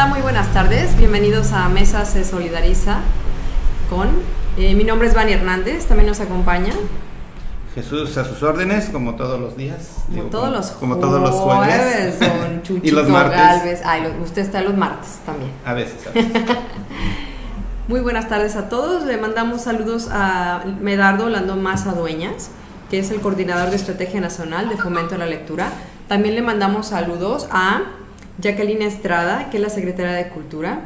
Hola, muy buenas tardes. Bienvenidos a Mesa se solidariza con... mi nombre es Vani Hernández, también nos acompaña. Jesús a sus órdenes, como todos los días. Como todos los jueves. Don Chuchito y los martes. Galvez. Usted está los martes también. A veces. Muy buenas tardes a todos. Le mandamos saludos a Medardo Lando Maza Dueñas, que es el coordinador de Estrategia Nacional de Fomento a la Lectura. También le mandamos saludos a Jacqueline Estrada, que es la secretaria de Cultura.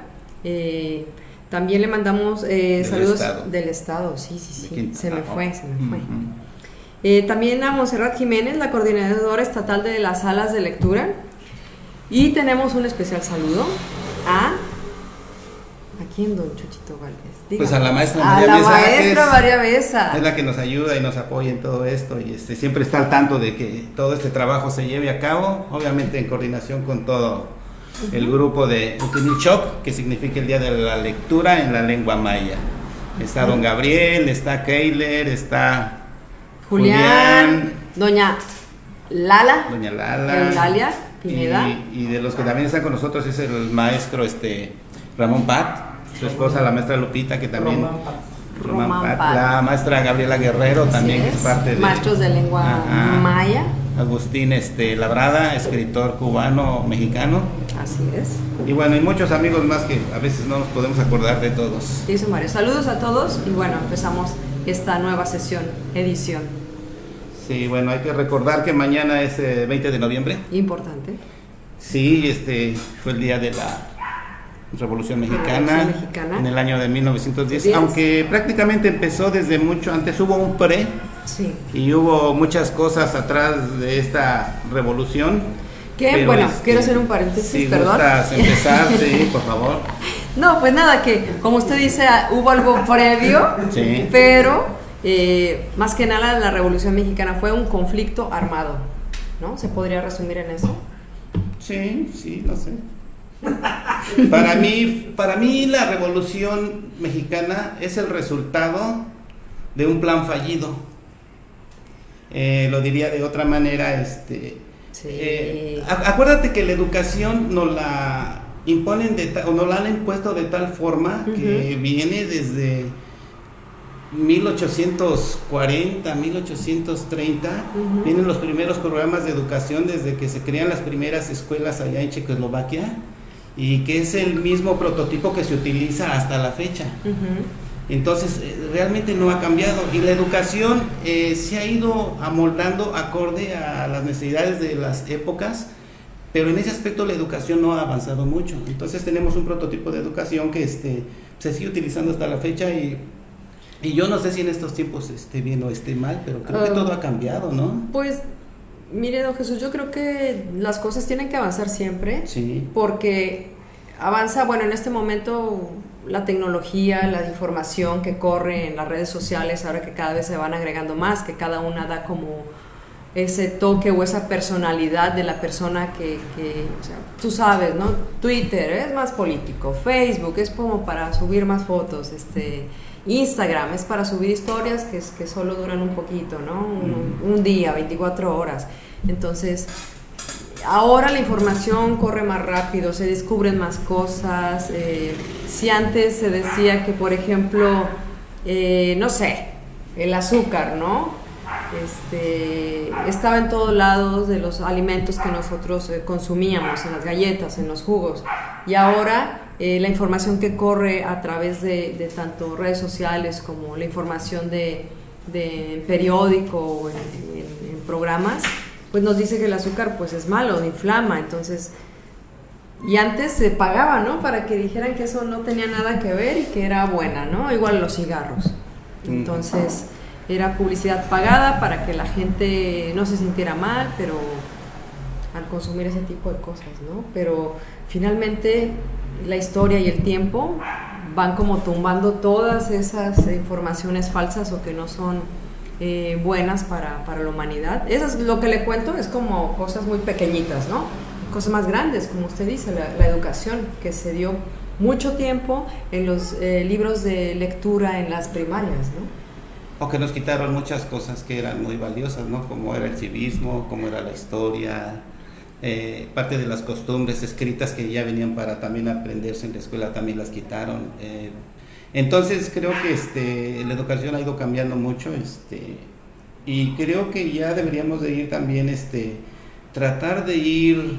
También le mandamos saludos del Estado. Sí. Se me fue. También a Monserrat Jiménez, la coordinadora estatal de las salas de lectura. Y tenemos un especial saludo ¿a quién, don Chuchito Galvez? Dígame. Pues a la maestra María Besa. Maestra María Besa. Es la que nos ayuda y nos apoya en todo esto y siempre está al tanto de que todo este trabajo se lleve a cabo, obviamente en coordinación con todo el grupo de Utinilchok, que significa el Día de la Lectura en la lengua maya. Está don Gabriel, está Keiler, está Julián, doña Lala, Eulalia Pineda. Y de los que también están con nosotros es el maestro Ramón Pat, su esposa la maestra Lupita, que también Román Pat, la maestra Gabriela Guerrero. Así también es parte de maestros de lengua maya. Agustín Labrada, escritor cubano mexicano. Así es. Y bueno, y muchos amigos más que a veces no nos podemos acordar de todos. Sí, Mario. Saludos a todos y bueno, empezamos esta nueva edición. Sí, bueno, hay que recordar que mañana es 20 de noviembre. Importante. Sí, fue el día de la Revolución Mexicana, en el año de 1910, aunque prácticamente empezó desde mucho antes. Hubo un sí. Y hubo muchas cosas atrás de esta revolución. Que bueno, quiero hacer un paréntesis, si perdón. gustas empezar, sí, por favor. No, pues nada, que como usted dice, hubo algo previo, sí. Pero más que nada la Revolución Mexicana fue un conflicto armado, ¿no? ¿Se podría resumir en eso? Sí, no sé. Para mí la Revolución Mexicana es el resultado de un plan fallido. Lo diría de otra manera, acuérdate que la educación nos la imponen o nos la han impuesto de tal forma que viene desde 1840, 1830, vienen los primeros programas de educación desde que se crean las primeras escuelas allá en Checoslovaquia, y que es el mismo prototipo que se utiliza hasta la fecha. Entonces realmente no ha cambiado, y la educación se ha ido amoldando acorde a las necesidades de las épocas, pero en ese aspecto la educación no ha avanzado mucho. Entonces tenemos un prototipo de educación que se sigue utilizando hasta la fecha, y yo no sé si en estos tiempos esté bien o esté mal, pero creo que todo ha cambiado, ¿no? Pues mire, don Jesús, yo creo que las cosas tienen que avanzar siempre, sí. Porque avanza, bueno, en este momento la tecnología, la información que corre en las redes sociales, ahora que cada vez se van agregando más, que cada una da como ese toque o esa personalidad de la persona que o sea, tú sabes, ¿no? Twitter es más político, Facebook es como para subir más fotos, Instagram es para subir historias que solo duran un poquito, ¿no? Un día, 24 horas. Entonces, ahora la información corre más rápido, se descubren más cosas. Si antes se decía que, por ejemplo, no sé, el azúcar, ¿no? Estaba en todos lados de los alimentos que nosotros consumíamos, en las galletas, en los jugos, y ahora la información que corre a través de tanto redes sociales como la información de periódico o en programas, pues nos dice que el azúcar pues es malo, inflama. Entonces, y antes se pagaba, ¿no? Para que dijeran que eso no tenía nada que ver y que era buena, ¿no? Igual los cigarros. Entonces era publicidad pagada para que la gente no se sintiera mal, pero al consumir ese tipo de cosas, ¿no? Pero finalmente la historia y el tiempo van como tumbando todas esas informaciones falsas o que no son buenas para la humanidad. Eso es lo que le cuento, es como cosas muy pequeñitas, ¿no? Cosas más grandes, como usted dice, la educación, que se dio mucho tiempo en los libros de lectura en las primarias, ¿no? O que nos quitaron muchas cosas que eran muy valiosas, ¿no? Como era el civismo, como era la historia, parte de las costumbres escritas que ya venían para también aprenderse en la escuela también las quitaron. Entonces creo que la educación ha ido cambiando mucho, y creo que ya deberíamos de ir también, tratar de ir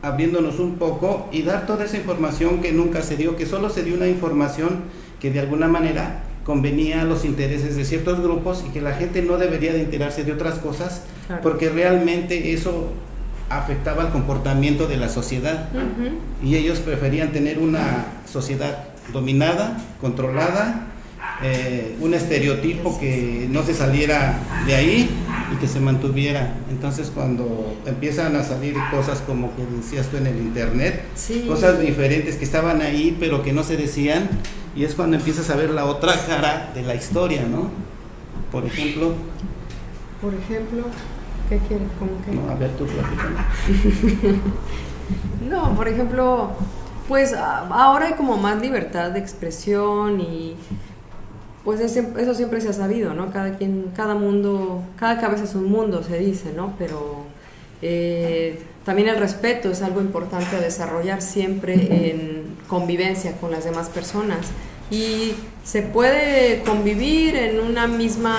abriéndonos un poco y dar toda esa información que nunca se dio, que solo se dio una información que de alguna manera convenía a los intereses de ciertos grupos y que la gente no debería de enterarse de otras cosas, claro, porque realmente eso afectaba al comportamiento de la sociedad. Y ellos preferían tener una sociedad dominada, controlada, un estereotipo que no se saliera de ahí y que se mantuviera. Entonces cuando empiezan a salir cosas como que decías tú en el internet, sí, cosas diferentes que estaban ahí pero que no se decían, y es cuando empiezas a ver la otra cara de la historia, ¿no? Por ejemplo, ¿qué quieres? ¿Cómo que? No, a ver, tú platícame. No, por ejemplo, pues ahora hay como más libertad de expresión y pues eso siempre se ha sabido, ¿no? Cada mundo, cada cabeza es un mundo, se dice, ¿no? Pero también el respeto es algo importante a desarrollar siempre en convivencia con las demás personas. Y se puede convivir en una misma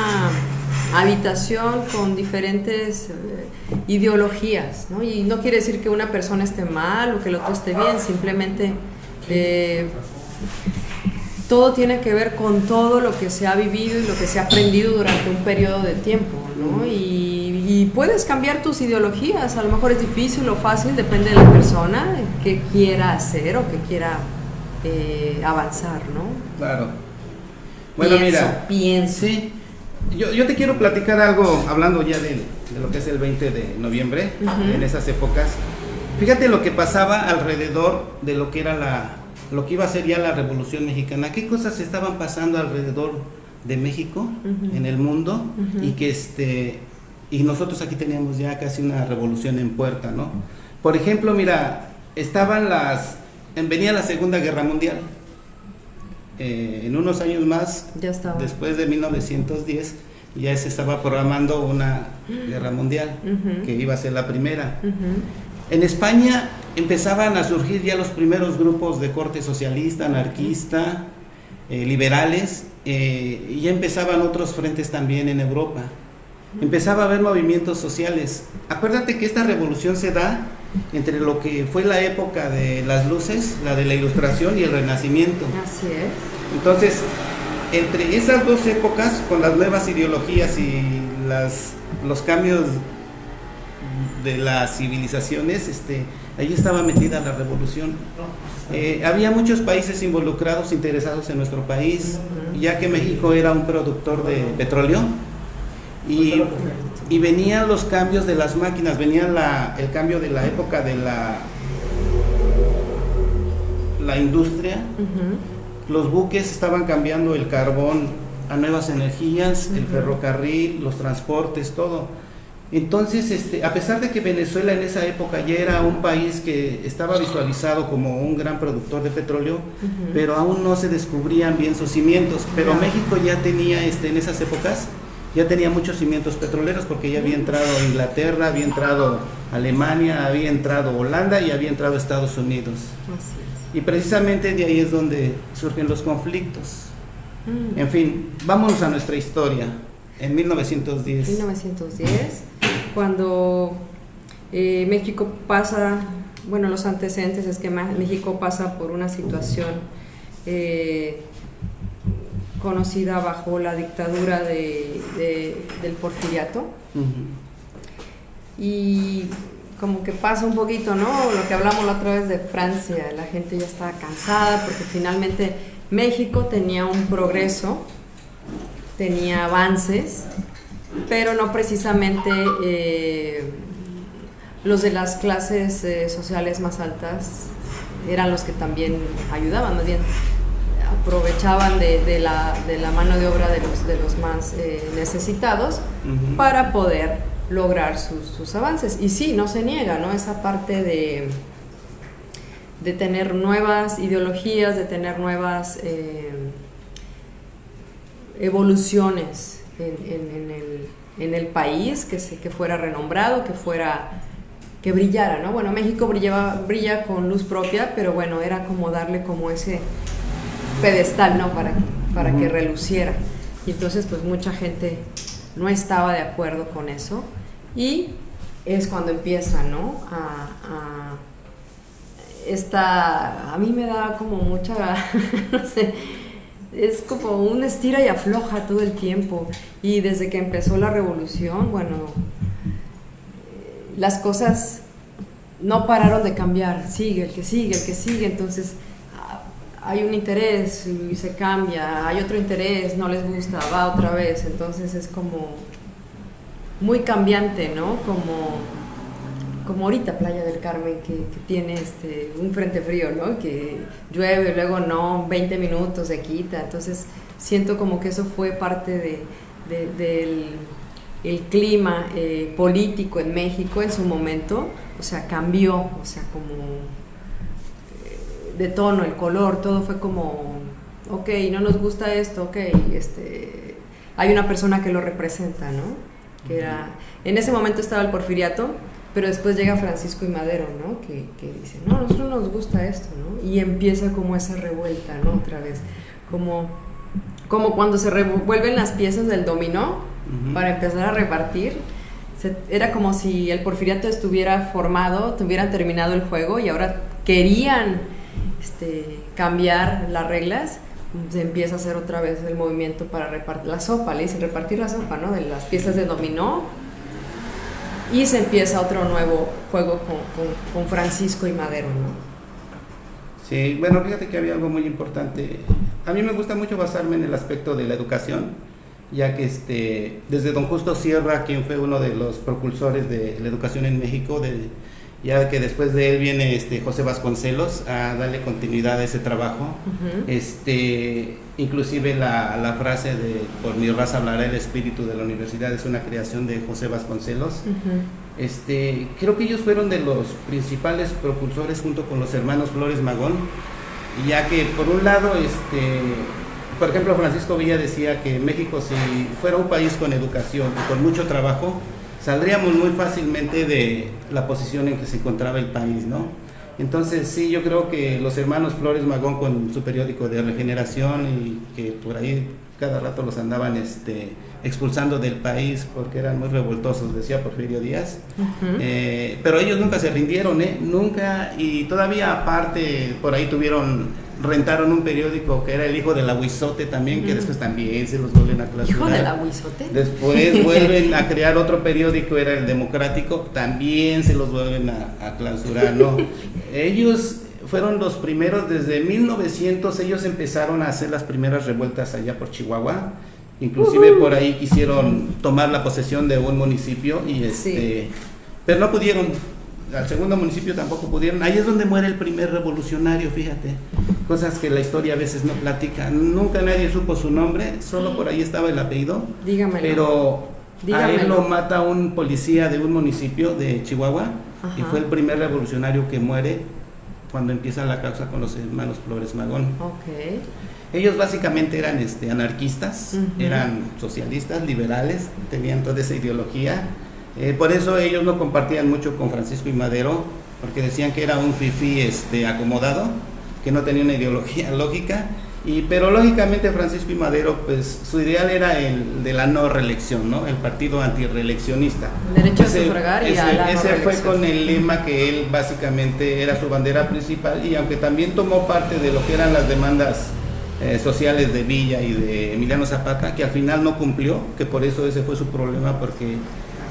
habitación con diferentes ideologías, ¿no? Y no quiere decir que una persona esté mal o que el otro esté bien, simplemente todo tiene que ver con todo lo que se ha vivido y lo que se ha aprendido durante un periodo de tiempo, ¿no? Y puedes cambiar tus ideologías, a lo mejor es difícil o fácil, depende de la persona, qué quiera hacer o qué quiera avanzar, ¿no? Claro. Bueno, pienso. Sí. Yo te quiero platicar algo, hablando ya de lo que es el 20 de noviembre, en esas épocas. Fíjate lo que pasaba alrededor de lo que era lo que iba a ser ya la Revolución Mexicana. ¿Qué cosas estaban pasando alrededor de México, en el mundo? Y que y nosotros aquí teníamos ya casi una revolución en puerta, ¿no? Por ejemplo, mira, venía la Segunda Guerra Mundial. En unos años más, después de 1910, ya se estaba programando una guerra mundial, que iba a ser la primera. En España empezaban a surgir ya los primeros grupos de corte socialista, anarquista, liberales, y ya empezaban otros frentes también en Europa. Empezaba a haber movimientos sociales. Acuérdate que esta revolución se da entre lo que fue la época de las luces, la de la Ilustración y el Renacimiento. Así es. Entonces, entre esas dos épocas, con las nuevas ideologías y los cambios de las civilizaciones, ahí estaba metida la revolución. Había muchos países involucrados, interesados en nuestro país, ya que México era un productor de petróleo. Y venían los cambios de las máquinas, venía el cambio de la época de la industria. Los buques estaban cambiando el carbón a nuevas energías, el ferrocarril, los transportes, todo. Entonces, a pesar de que Venezuela en esa época ya era un país que estaba visualizado como un gran productor de petróleo, pero aún no se descubrían bien sus cimientos. Pero México ya tenía, en esas épocas, ya tenía muchos cimientos petroleros, porque ya había entrado Inglaterra, había entrado Alemania, había entrado Holanda y había entrado Estados Unidos. Así es. Y precisamente de ahí es donde surgen los conflictos. En fin, vámonos a nuestra historia. En 1910. 1910, cuando México pasa, bueno, los antecedentes es que México pasa por una situación conocida bajo la dictadura del Porfiriato. Y como que pasa un poquito, ¿no? Lo que hablamos la otra vez de Francia, la gente ya estaba cansada porque finalmente México tenía un progreso, tenía avances, pero no precisamente los de las clases sociales más altas eran los que también ayudaban, más bien aprovechaban de la mano de obra de los más necesitados para poder lograr sus avances. Y sí, no se niega, ¿no? Esa parte de tener nuevas ideologías, de tener nuevas evoluciones en el país, que fuera renombrado, que fuera que brillara, ¿no? Bueno, México brilla con luz propia, pero bueno, era como darle como ese pedestal, ¿no? Para que reluciera. Y entonces pues mucha gente no estaba de acuerdo con eso, y es cuando empieza, ¿no? A mí me da como mucha, no sé, es como un estira y afloja todo el tiempo, y desde que empezó la revolución, bueno, las cosas no pararon de cambiar, sigue, el que sigue, entonces hay un interés y se cambia, hay otro interés, no les gusta, va otra vez, entonces es como muy cambiante, ¿no? Como ahorita Playa del Carmen, que tiene un frente frío, ¿no? Que llueve, luego no, 20 minutos se quita, entonces siento como que eso fue parte del el clima político en México en su momento, o sea, cambió, o sea, como de tono, el color, todo fue como, ok, no nos gusta esto, ok, hay una persona que lo representa, ¿no? Que era, en ese momento estaba el Porfiriato, pero después llega Francisco y Madero, ¿no? Que dice, no, a nosotros nos gusta esto, ¿no? Y empieza como esa revuelta, ¿no? Otra vez, como cuando se revuelven las piezas del dominó para empezar a repartir. Era como si el Porfiriato estuviera formado, tuvieran terminado el juego y ahora querían cambiar las reglas. Se empieza a hacer otra vez el movimiento para repartir la sopa, le dicen repartir la sopa, ¿no? De las piezas de dominó, y se empieza otro nuevo juego con Francisco y Madero, ¿no? Sí, bueno, fíjate que había algo muy importante. A mí me gusta mucho basarme en el aspecto de la educación, ya que desde don Justo Sierra, quien fue uno de los propulsores de la educación en México, ya que después de él viene José Vasconcelos a darle continuidad a ese trabajo. Inclusive la frase de por mi raza hablará el espíritu de la universidad es una creación de José Vasconcelos. Creo que ellos fueron de los principales propulsores junto con los hermanos Flores Magón, ya que por un lado por ejemplo, Francisco Villa decía que México, si fuera un país con educación y con mucho trabajo, saldríamos muy fácilmente de la posición en que se encontraba el país, ¿no? Entonces sí, yo creo que los hermanos Flores Magón, con su periódico de Regeneración, y que por ahí cada rato los andaban expulsando del país porque eran muy revoltosos, decía Porfirio Díaz, pero ellos nunca se rindieron, nunca, y todavía aparte por ahí rentaron un periódico que era el Hijo del Aguizote también, que después también se los vuelven a clausurar. ¿Hijo del Aguizote? Después vuelven a crear otro periódico, era el Democrático, también se los vuelven a clausurar, ¿no? Ellos fueron los primeros, desde 1900 ellos empezaron a hacer las primeras revueltas allá por Chihuahua, inclusive por ahí quisieron tomar la posesión de un municipio, pero no pudieron. Al segundo municipio tampoco pudieron. Ahí es donde muere el primer revolucionario, fíjate, cosas que la historia a veces no platica. Nunca nadie supo su nombre, solo por ahí estaba el apellido. Dígamelo. Pero Dígamelo. a él lo mata un policía de un municipio de Chihuahua. Ajá. Y fue el primer revolucionario que muere cuando empieza la causa con los hermanos Flores Magón. Okay. Ellos básicamente eran anarquistas, eran socialistas, liberales, tenían toda esa ideología. Por eso ellos no compartían mucho con Francisco y Madero, porque decían que era un fifí acomodado, que no tenía una ideología lógica, pero lógicamente Francisco y Madero, pues su ideal era el de la no reelección, ¿no? El partido antirreeleccionista. Derecho a sufragar y a la no ese reelección. fue con el lema que él básicamente era su bandera principal, y aunque también tomó parte de lo que eran las demandas sociales de Villa y de Emiliano Zapata, que al final no cumplió, que por eso ese fue su problema, porque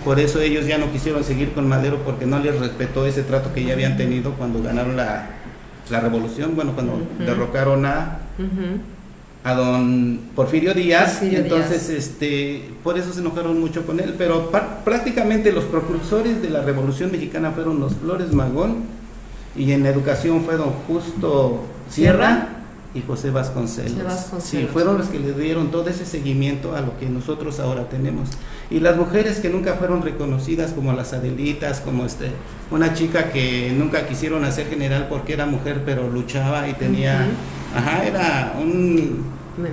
por eso ellos ya no quisieron seguir con Madero, porque no les respetó ese trato que ya habían tenido cuando ganaron la revolución, bueno, cuando derrocaron a don Porfirio Díaz. Entonces por eso se enojaron mucho con él, pero prácticamente los propulsores de la Revolución Mexicana fueron los Flores Magón, y en educación fue don Justo Sierra y José Vasconcelos. Sí, fueron los que le dieron todo ese seguimiento a lo que nosotros ahora tenemos. Y las mujeres que nunca fueron reconocidas, como las Adelitas, como una chica que nunca quisieron hacer general porque era mujer, pero luchaba y tenía, era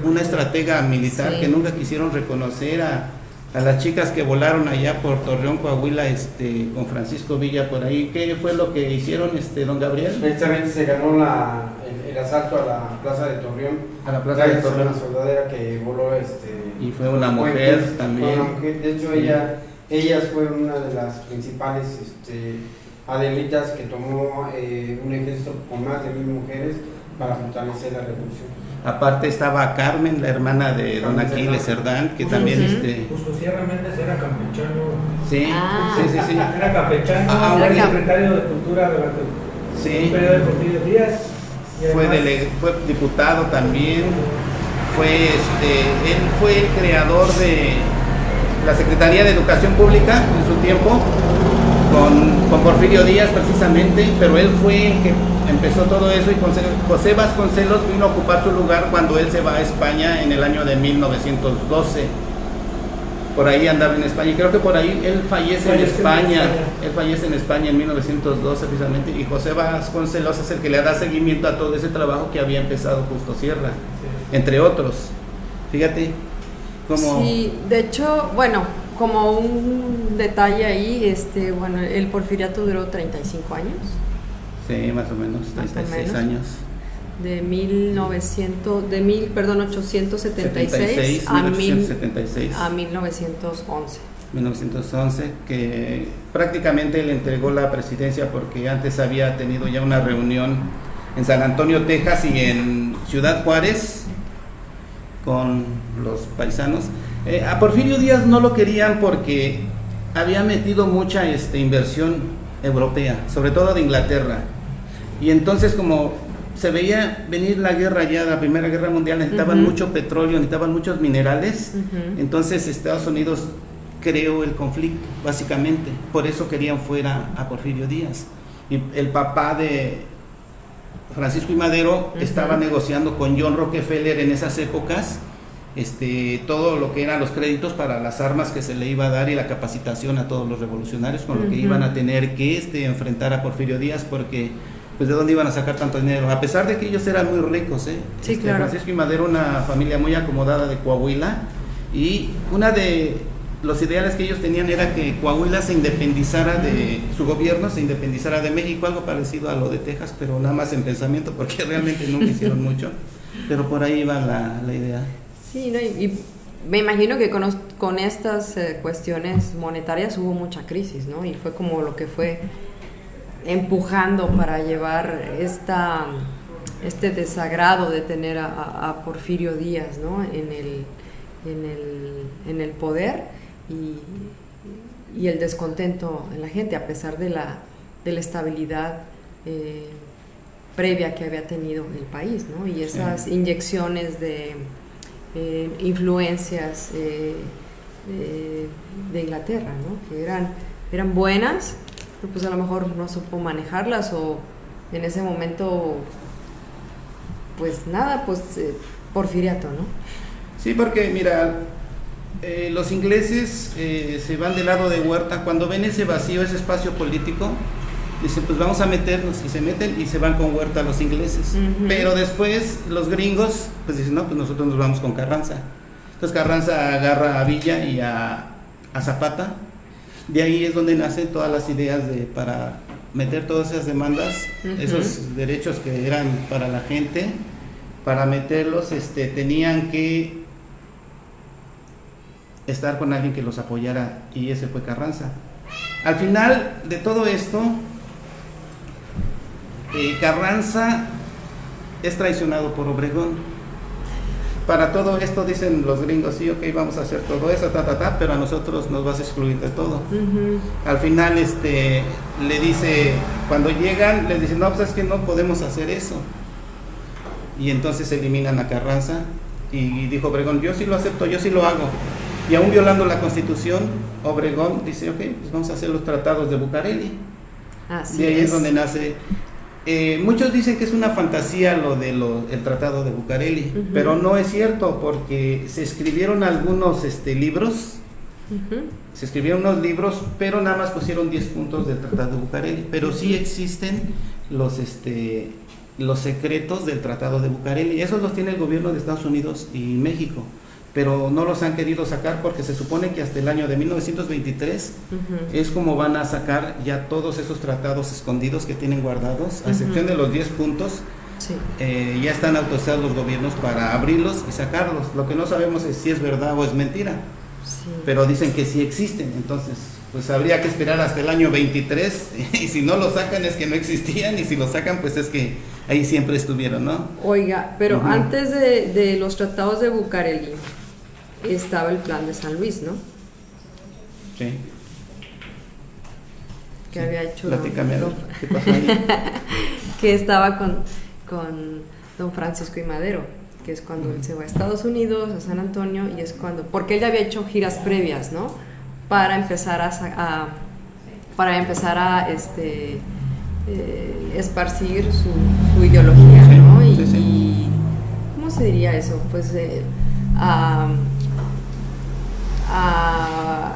una estratega militar, que nunca quisieron reconocer a a las chicas que volaron allá por Torreón, Coahuila, con Francisco Villa por ahí, ¿qué fue lo que hicieron, don Gabriel? Precisamente se ganó el asalto a la plaza de Torreón. A la plaza de Torreón. Una soldadera que voló y fue una mujer puentes, también. Fue una mujer. De hecho, ellas fueron una de las principales adelitas que tomó un ejército con más de 1000 mujeres para fortalecer la revolución. Aparte estaba Carmen, la hermana de don Aquiles Cerdán, que también Justo Sierra Méndez era campechano. Sí, sí. Era campechano, era secretario de Cultura durante el periodo de Porfirio Díaz. Fue diputado también. Él fue el creador de la Secretaría de Educación Pública en su tiempo, con Porfirio Díaz precisamente, pero él fue el que empezó todo eso, y José Vasconcelos vino a ocupar su lugar cuando él se va a España en el año de 1912. Por ahí andaba en España, y creo que por ahí él fallece en España. Él fallece en España en 1912 precisamente, y José Vasconcelos es el que le da seguimiento a todo ese trabajo que había empezado Justo Sierra, entre otros. Fíjate cómo... Sí, de hecho, bueno, como un detalle ahí, el porfiriato duró 35 años. Sí, más o menos, 36 años. De 1876 a 1911. 1911, que prácticamente le entregó la presidencia porque antes había tenido ya una reunión en San Antonio, Texas, y en Ciudad Juárez con los paisanos. A Porfirio Díaz no lo querían porque había metido mucha inversión europea, sobre todo de Inglaterra, y entonces como se veía venir la guerra ya, la Primera Guerra Mundial, necesitaban mucho petróleo, necesitaban muchos minerales, entonces Estados Unidos creó el conflicto, básicamente, por eso querían fuera a Porfirio Díaz, y el papá de Francisco I. Madero estaba negociando con John Rockefeller en esas épocas, todo lo que eran los créditos para las armas que se le iba a dar y la capacitación a todos los revolucionarios, con lo que iban a tener que enfrentar a Porfirio Díaz, porque pues de dónde iban a sacar tanto dinero, a pesar de que ellos eran muy ricos, Sí, claro. Francisco I. Madero, una familia muy acomodada de Coahuila, y una de los ideales que ellos tenían era que Coahuila se independizara de su gobierno, se independizara de México, algo parecido a lo de Texas, pero nada más en pensamiento, porque realmente nunca hicieron mucho, pero por ahí iba la idea. Sí, ¿no? Y me imagino que con estas cuestiones monetarias hubo mucha crisis, ¿no? Y fue como lo que fue empujando para llevar este desagrado de tener a Porfirio Díaz, ¿no? en el poder, y el descontento en la gente, a pesar de la estabilidad previa que había tenido el país, ¿no? Y esas inyecciones de influencias de Inglaterra, ¿no? Que eran buenas, pero pues a lo mejor no supo manejarlas, o en ese momento pues nada, porfiriato, ¿no? Sí, porque mira, los ingleses se van del lado de Huerta cuando ven ese vacío, ese espacio político. Dicen, pues vamos a meternos, y se meten y se van con Huerta los ingleses. Pero después los gringos pues dicen, no, pues nosotros nos vamos con Carranza. Entonces Carranza agarra a Villa y a Zapata. De ahí es donde nacen todas las ideas para meter todas esas demandas, esos derechos que eran para la gente. Para meterlos tenían que estar con alguien que los apoyara, y ese fue Carranza. Al final de todo esto, Carranza es traicionado por Obregón. Para todo esto dicen los gringos, sí, ok, vamos a hacer todo eso, pero a nosotros nos vas a excluir de todo. Al final le dice, cuando llegan, les dicen, no, pues es que no podemos hacer eso. Y entonces eliminan a Carranza, y dijo Obregón, yo sí lo acepto, yo sí lo hago. Y aún violando la Constitución, Obregón dice, ok, pues vamos a hacer los tratados de Bucareli. Así y ahí es donde nace. Muchos dicen que es una fantasía el tratado de Bucareli, pero no es cierto, porque se escribieron algunos libros, se escribieron unos libros, pero nada más pusieron 10 puntos del tratado de Bucareli, pero sí existen los secretos del tratado de Bucareli. Esos los tiene el gobierno de Estados Unidos y México, pero no los han querido sacar porque se supone que hasta el año de 1923 es como van a sacar ya todos esos tratados escondidos que tienen guardados, a excepción de los 10 puntos. Sí. Ya están autorizados los gobiernos para abrirlos y sacarlos. Lo que no sabemos es si es verdad o es mentira, Sí. pero dicen que sí existen. Entonces pues habría que esperar hasta el año 23 y si no los sacan es que no existían, y si los sacan pues es que ahí siempre estuvieron, ¿no? Oiga, pero antes de los tratados de Bucareli estaba el plan de San Luis, ¿no? Sí. Que había hecho Platícame, ¿qué pasó ahí? que estaba con don Francisco I. Madero, que es cuando él se va a Estados Unidos, a San Antonio, y es cuando, porque él ya había hecho giras previas, ¿no? Para empezar a esparcir su ideología, ¿no? Y ¿cómo se diría eso? Pues a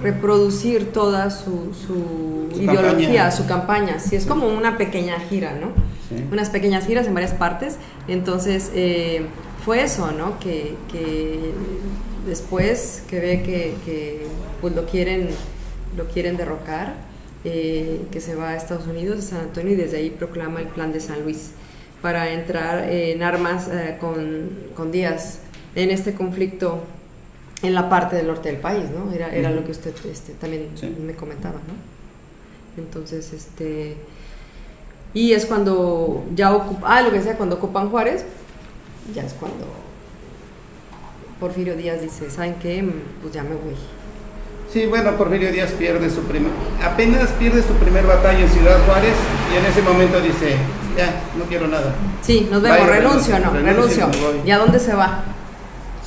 reproducir toda su ideología, su campaña. Sí, es como una pequeña gira, ¿no? Sí. Unas pequeñas giras en varias partes. Entonces fue eso, ¿no? Que después que ve que pues lo quieren derrocar, que se va a Estados Unidos, a San Antonio, y desde ahí proclama el plan de San Luis para entrar en armas con Díaz en este conflicto en la parte del norte del país, ¿no? Era lo que usted también me comentaba, ¿no? Entonces, y es cuando ya lo que decía, cuando ocupan Juárez, ya es cuando Porfirio Díaz dice, ¿saben qué? Pues ya me voy. Sí, bueno, Porfirio Díaz apenas pierde su primer batalla en Ciudad Juárez, y en ese momento dice, ya, no quiero nada. Sí, nos vemos, renuncio. ¿Y a dónde se va?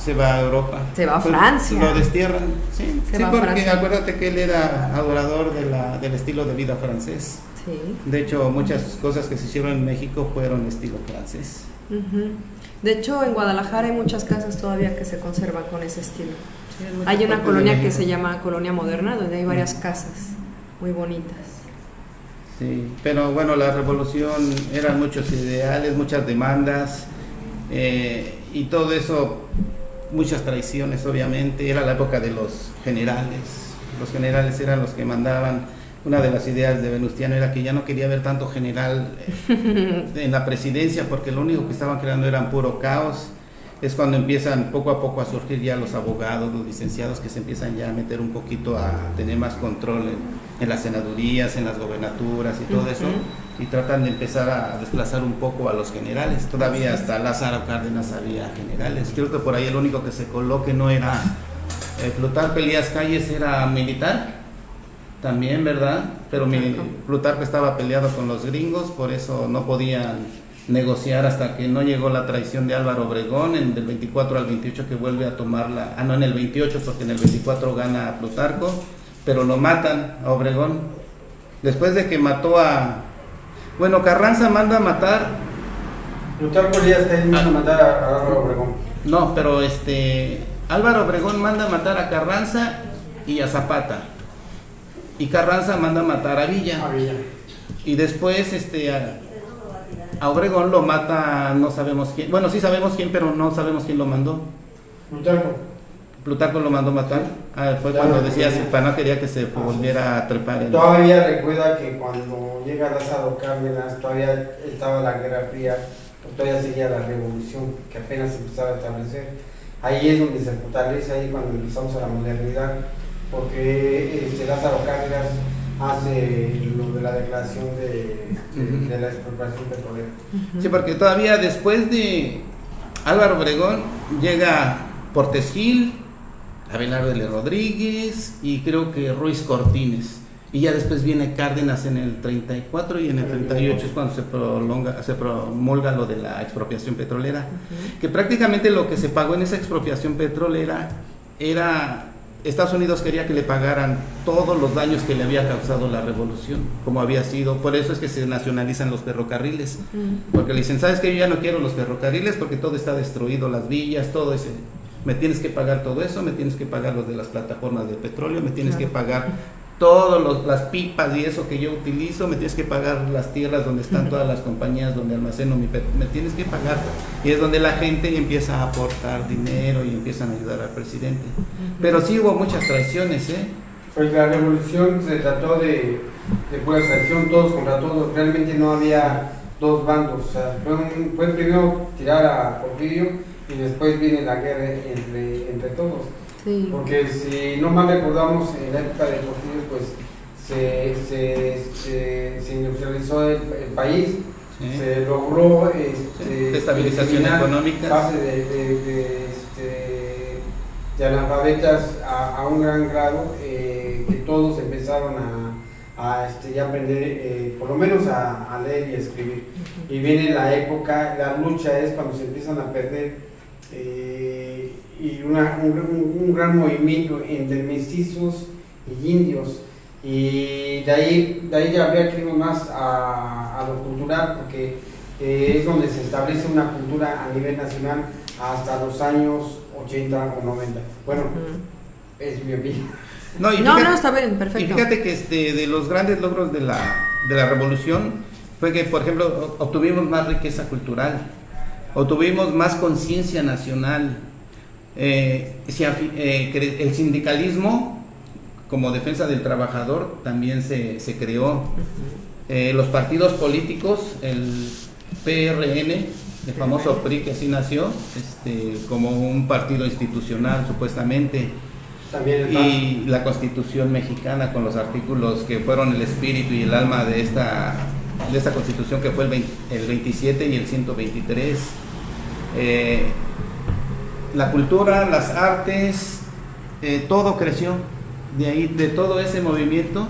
Se va a Europa. Se va a Francia. Lo destierran, sí, porque Francia. Acuérdate que él era adorador del estilo de vida francés. Sí. De hecho, muchas cosas que se hicieron en México fueron estilo francés. De hecho, en Guadalajara hay muchas casas todavía que se conservan con ese estilo. Sí, hay una colonia que se llama Colonia Moderna, donde hay varias casas muy bonitas. Sí, pero bueno, la revolución eran muchos ideales, muchas demandas, y todo eso, muchas traiciones, obviamente. Era la época de los generales. Los generales eran los que mandaban. Una de las ideas de Venustiano era que ya no quería ver tanto general en la presidencia, porque lo único que estaban creando era puro caos. Es cuando empiezan poco a poco a surgir ya los abogados, los licenciados, que se empiezan ya a meter un poquito a tener más control en las senadurías, en las gobernaturas y todo eso, y tratan de empezar a desplazar un poco a los generales. Todavía hasta Lázaro Cárdenas había generales. Creo que por ahí el único que se coló que no era Plutarco Elías Calles, era militar también, ¿verdad? Pero Plutarco estaba peleado con los gringos, por eso no podían negociar hasta que no llegó la traición de Álvaro Obregón del 24 al 28, que vuelve a tomarla, no en el 28, porque en el 24 gana a Plutarco, pero lo matan a Obregón. Después de que mató Carranza manda a matar. Plutarco Elías Calles manda a matar a Álvaro Obregón. No, pero Álvaro Obregón manda a matar a Carranza y a Zapata. Y Carranza manda a matar a Villa. Y después a Obregón lo mata, no sabemos quién. Bueno, sí sabemos quién, pero no sabemos quién lo mandó. Plutarco lo mandó matar. Fue cuando decía Silpana quería que se volviera a trepar. Todavía recuerda que cuando llega Lázaro Cárdenas, todavía estaba la Guerra Fría, todavía seguía la revolución que apenas empezaba a establecer. Ahí es donde se fortalece, ahí cuando empezamos a la modernidad, porque Lázaro Cárdenas hace lo de la declaración de la expropiación petrolera. Sí, porque todavía después de Álvaro Obregón llega Portes Gil, Abelardo L. Rodríguez y creo que Ruiz Cortines. Y ya después viene Cárdenas en el 34 y en el 38 es cuando se promulga lo de la expropiación petrolera. Que prácticamente lo que se pagó en esa expropiación petrolera era... Estados Unidos quería que le pagaran todos los daños que le había causado la revolución, como había sido. Por eso es que se nacionalizan los ferrocarriles, porque le dicen, ¿sabes qué? Yo ya no quiero los ferrocarriles porque todo está destruido, las villas, todo ese. Me tienes que pagar todo eso, me tienes que pagar los de las plataformas de petróleo, me tienes que pagar todas las pipas y eso que yo utilizo, me tienes que pagar las tierras donde están todas las compañías donde almaceno me tienes que pagar. Y es donde la gente empieza a aportar dinero y empiezan a ayudar al presidente. Pero sí hubo muchas traiciones, ¿eh? Pues la revolución se trató de pura traición, todos contra todos, realmente no había dos bandos, o sea, fue primero tirar a Porfirio y después viene la guerra entre todos. Sí. Porque si no mal recordamos, en la época de Porfirio, pues se industrializó el país, sí. Se logró estabilización económica, base de analfabetas a un gran grado, que todos empezaron a aprender, por lo menos a leer y a escribir. Y viene la época, la lucha es cuando se empiezan a perder, y un gran movimiento entre mestizos y indios, y de ahí ya habría que ir más a lo cultural, porque es donde se establece una cultura a nivel nacional hasta los años 80 o 90. Bueno, es mi opinión. No, está bien, perfecto. Y fíjate que de los grandes logros de la revolución fue que, por ejemplo, obtuvimos más riqueza cultural, obtuvimos más conciencia nacional, el sindicalismo como defensa del trabajador también se creó, los partidos políticos, el PRN, el famoso PRI que así nació, como un partido institucional supuestamente, y la Constitución mexicana con los artículos que fueron el espíritu y el alma de esta Constitución, que fue el 27 y el 123. La cultura, las artes, todo creció de ahí, de todo ese movimiento.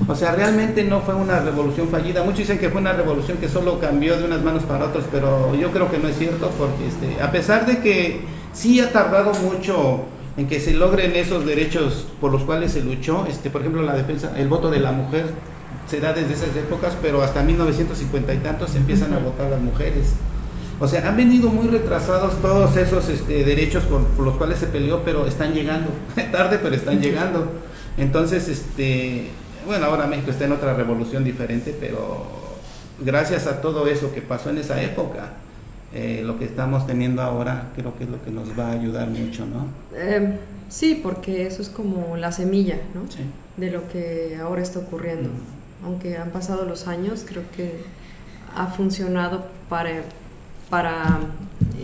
O sea, realmente no fue una revolución fallida. Muchos dicen que fue una revolución que solo cambió de unas manos para otras, pero yo creo que no es cierto, porque a pesar de que sí ha tardado mucho en que se logren esos derechos por los cuales se luchó, por ejemplo, la defensa, el voto de la mujer se da desde esas épocas, pero hasta 1950 y tantos se empiezan a votar las mujeres. O sea, han venido muy retrasados todos esos derechos por los cuales se peleó, pero están llegando, tarde, pero están llegando. Entonces, bueno, ahora México está en otra revolución diferente, pero gracias a todo eso que pasó en esa época, lo que estamos teniendo ahora creo que es lo que nos va a ayudar mucho, ¿no? Sí, porque eso es como la semilla, ¿no? Sí. De lo que ahora está ocurriendo. Aunque han pasado los años, creo que ha funcionado para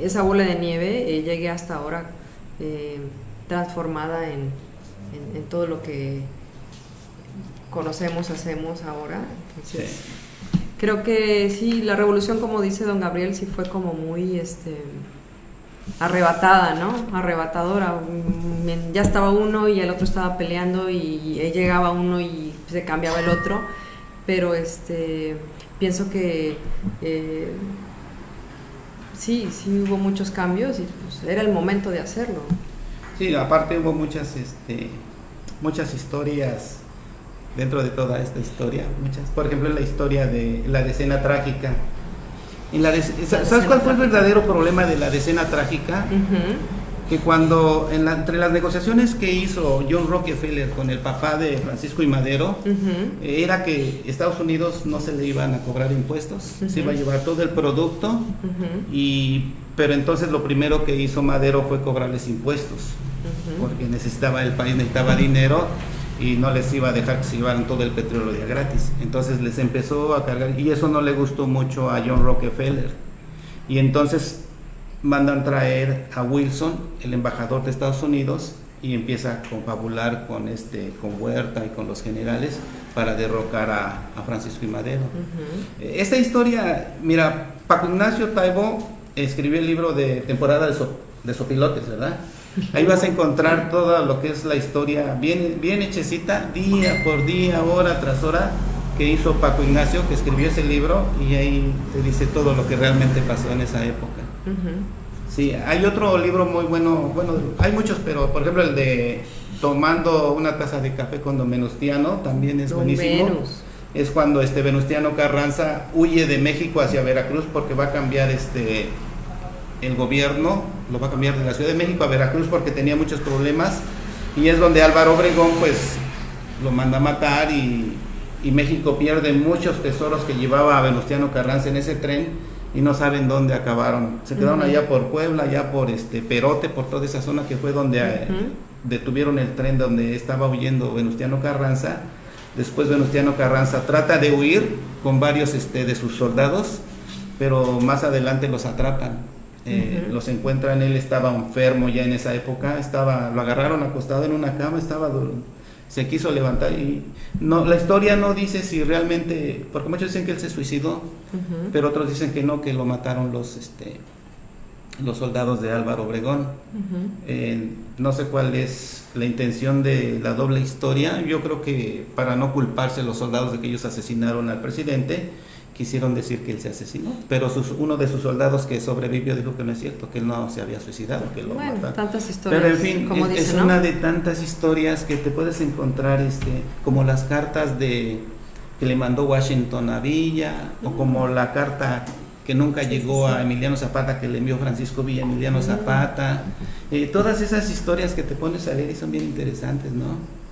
esa bola de nieve llegue hasta ahora transformada en todo lo que conocemos, hacemos ahora. Entonces, sí. Creo que sí, la revolución, como dice don Gabriel, sí fue como muy arrebatada, ¿no? Arrebatadora. Ya estaba uno y el otro estaba peleando y llegaba uno y se cambiaba el otro, pero pienso que sí hubo muchos cambios y pues era el momento de hacerlo. Sí, aparte hubo muchas historias dentro de toda esta historia, por ejemplo, la historia de la decena trágica. ¿Sabes cuál fue el verdadero problema de la decena trágica? Que cuando entre las negociaciones que hizo John Rockefeller con el papá de Francisco I. Madero, era que Estados Unidos no se le iban a cobrar impuestos, se iba a llevar todo el producto, pero entonces lo primero que hizo Madero fue cobrarles impuestos, porque el país necesitaba dinero y no les iba a dejar que se llevaran todo el petróleo de gratis. Entonces les empezó a cargar, y eso no le gustó mucho a John Rockefeller, y entonces mandan traer a Wilson, el embajador de Estados Unidos, y empieza a confabular con Huerta y con los generales para derrocar a Francisco I. Madero. Esta historia, mira, Paco Ignacio Taibo escribió el libro de Temporada de Sopilotes, ¿verdad? Ahí vas a encontrar todo lo que es la historia bien hechecita, día por día, hora tras hora, que hizo Paco Ignacio, que escribió ese libro, y ahí te dice todo lo que realmente pasó en esa época. Sí, hay otro libro muy bueno, hay muchos, pero por ejemplo el de Tomando una taza de café con don Venustiano, también es buenísimo. Es cuando Venustiano Carranza huye de México hacia Veracruz porque va a cambiar el gobierno, lo va a cambiar de la Ciudad de México a Veracruz porque tenía muchos problemas, y es donde Álvaro Obregón pues lo manda a matar y México pierde muchos tesoros que llevaba a Venustiano Carranza en ese tren y no saben dónde acabaron. Se quedaron allá por Puebla, allá por Perote, por toda esa zona que fue donde detuvieron el tren donde estaba huyendo Venustiano Carranza. Después Venustiano Carranza trata de huir con varios de sus soldados, pero más adelante los atrapan. Los encuentran, él estaba enfermo ya en esa época, lo agarraron acostado en una cama, se quiso levantar y no, la historia no dice si realmente, porque muchos dicen que él se suicidó, pero otros dicen que no, que lo mataron los soldados de Álvaro Obregón. No sé cuál es la intención de la doble historia. Yo creo que para no culparse los soldados de que ellos asesinaron al presidente, quisieron decir que él se asesinó, pero uno de sus soldados que sobrevivió dijo que no es cierto, que él no se había suicidado, que lo mataron. Tantas historias. Pero en fin, como es dicen, ¿no? una de tantas historias que te puedes encontrar, como las cartas que le mandó Washington a Villa, o como la carta que nunca llegó a Emiliano Zapata, que le envió Francisco Villa a Emiliano Zapata. Todas esas historias que te pones a leer y son bien interesantes, ¿no?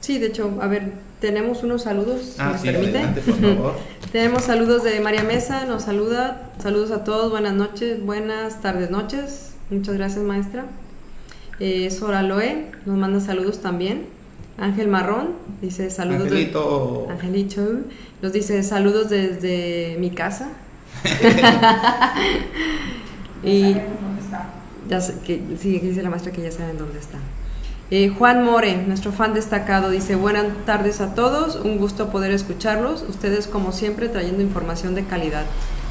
Sí, de hecho, a ver, tenemos unos saludos, si me sí, permite. adelante, por favor. Tenemos saludos de María Mesa, nos saluda. Saludos a todos, buenas noches, buenas tardes, noches. Muchas gracias, maestra. Sora Loe nos manda saludos también. Ángel Marrón dice saludos. Angelito. Angelito nos dice saludos desde mi casa. Y ya sé que sí, dice la maestra que ya saben dónde está. Juan More, nuestro fan destacado, dice buenas tardes a todos, un gusto poder escucharlos, ustedes como siempre trayendo información de calidad.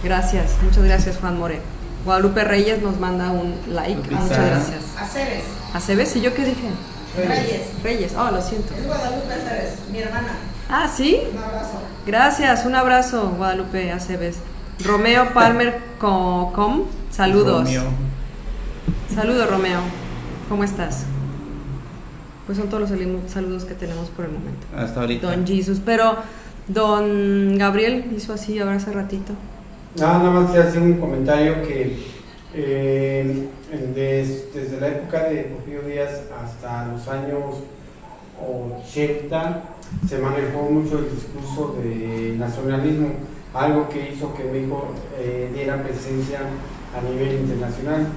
Gracias, muchas gracias Juan More. Guadalupe Reyes nos manda un like, muchas gracias. Aceves. ¿Aceves? ¿Y yo qué dije? Reyes, oh, lo siento. Es Guadalupe Aceves, mi hermana. Ah, ¿sí? Un abrazo. Gracias, un abrazo Guadalupe Aceves. Romeo Palmer com, saludos. Romeo. Saludos Romeo, ¿cómo estás? Pues son todos los saludos que tenemos por el momento. Hasta ahorita. Don Jesus, pero don Gabriel hizo así ahora hace ratito. Nada más te hacer un comentario que desde la época de Porfirio Díaz hasta los años 80 se manejó mucho el discurso de nacionalismo, algo que hizo que México diera presencia a nivel internacional.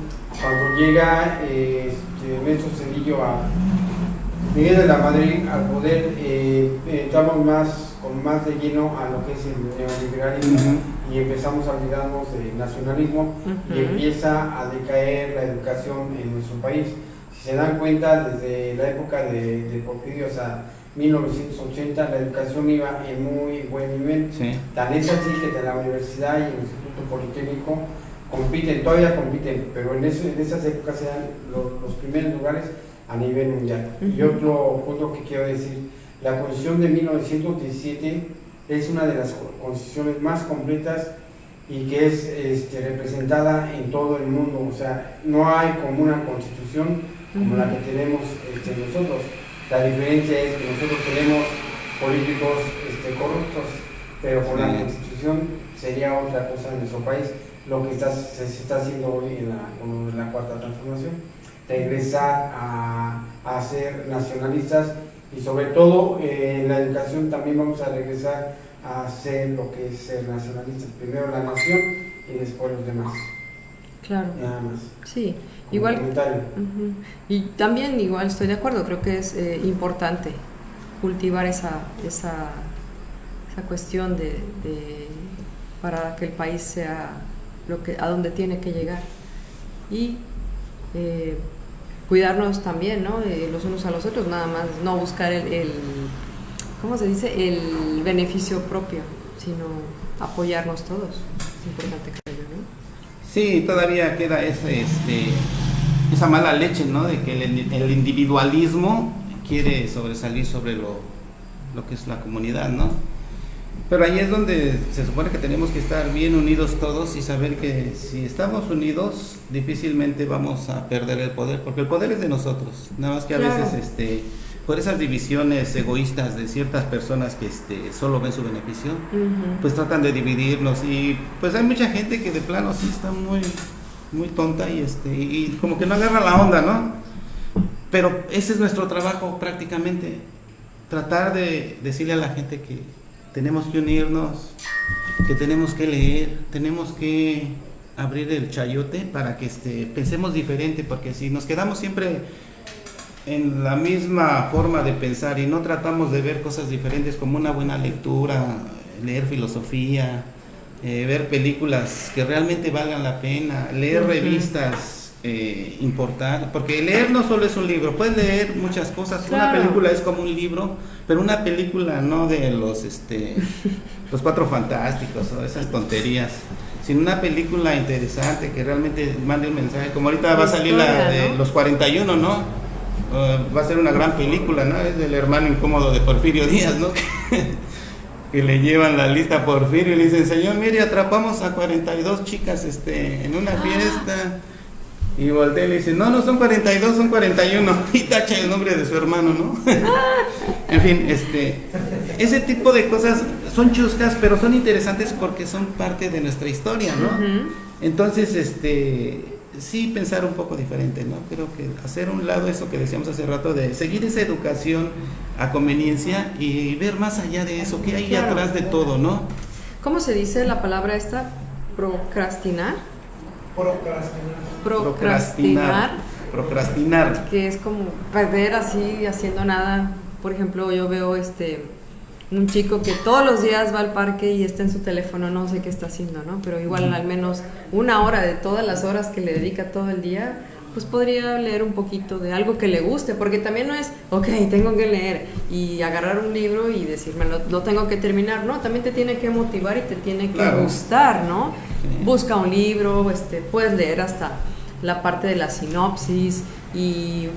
Cuando llega Ernesto Zedillo a Miguel de la Madrid al poder, entramos con más de lleno a lo que es el neoliberalismo y empezamos a olvidarnos del nacionalismo y empieza a decaer la educación en nuestro país. Si se dan cuenta, desde la época de Porfirio hasta 1980 la educación iba en muy buen nivel. Tan es así que de la universidad y el Instituto Politécnico todavía compiten, pero en esas épocas eran los primeros lugares a nivel mundial. Y otro punto que quiero decir, la Constitución de 1917 es una de las constituciones más completas y que es representada en todo el mundo. O sea, no hay como una constitución como la que tenemos nosotros. La diferencia es que nosotros tenemos políticos corruptos, pero con la constitución sería otra cosa en nuestro país. Lo que se está haciendo hoy en la cuarta transformación, regresar a ser nacionalistas y sobre todo en la educación también vamos a regresar a hacer lo que es ser nacionalistas, primero la nación y después los demás. Claro. Nada más. Sí, igual. Y también igual estoy de acuerdo, creo que es importante cultivar esa cuestión para que el país sea a donde tiene que llegar y cuidarnos también, ¿no? Los unos a los otros, nada más no buscar ¿cómo se dice? El beneficio propio, sino apoyarnos todos. Es importante, creo yo, ¿no? Sí, todavía queda esa mala leche, ¿no? De que el individualismo quiere sobresalir sobre lo que es la comunidad, ¿no? Pero ahí es donde se supone que tenemos que estar bien unidos todos y saber que si estamos unidos difícilmente vamos a perder el poder, porque el poder es de nosotros, nada más que a veces por esas divisiones egoístas de ciertas personas que solo ven su beneficio, pues tratan de dividirnos y pues hay mucha gente que de plano sí está muy, muy tonta y como que no agarra la onda, ¿no? Pero ese es nuestro trabajo prácticamente. tratar de decirle a la gente que tenemos que unirnos, que tenemos que leer, tenemos que abrir el chayote para que pensemos diferente, porque si nos quedamos siempre en la misma forma de pensar y no tratamos de ver cosas diferentes como una buena lectura, leer filosofía, ver películas que realmente valgan la pena, leer revistas importantes, porque leer no solo es un libro, puedes leer muchas cosas, claro. Una película es como un libro, pero una película no de los Cuatro Fantásticos o esas tonterías, sino una película interesante que realmente mande un mensaje, como ahorita va a salir la de, ¿no?, Los 41, ¿no? Va a ser una gran película, ¿no? Es del hermano incómodo de Porfirio Díaz, ¿no? Que le llevan la lista a Porfirio y le dicen, señor, mire, atrapamos a 42 chicas en una fiesta. Y voltea y le dice, no son 42, son 41. Y tacha el nombre de su hermano, ¿no? En fin, ese tipo de cosas son chuscas, pero son interesantes porque son parte de nuestra historia, ¿no? Uh-huh. Entonces, sí pensar un poco diferente, ¿no? Creo que hacer un lado eso que decíamos hace rato, de seguir esa educación a conveniencia y ver más allá de eso, qué hay atrás de todo, ¿no? ¿Cómo se dice la palabra esta? ¿Procrastinar? Procrastinar. Que es como perder así, haciendo nada. Por ejemplo, yo veo un chico que todos los días va al parque y está en su teléfono, no sé qué está haciendo, ¿no? Pero igual al menos una hora de todas las horas que le dedica todo el día, pues podría leer un poquito de algo que le guste, porque también no es, ok, tengo que leer y agarrar un libro y decirme, lo tengo que terminar, no, también te tiene que motivar y te tiene que gustar, ¿no? Sí. Busca un libro, puedes leer hasta la parte de la sinopsis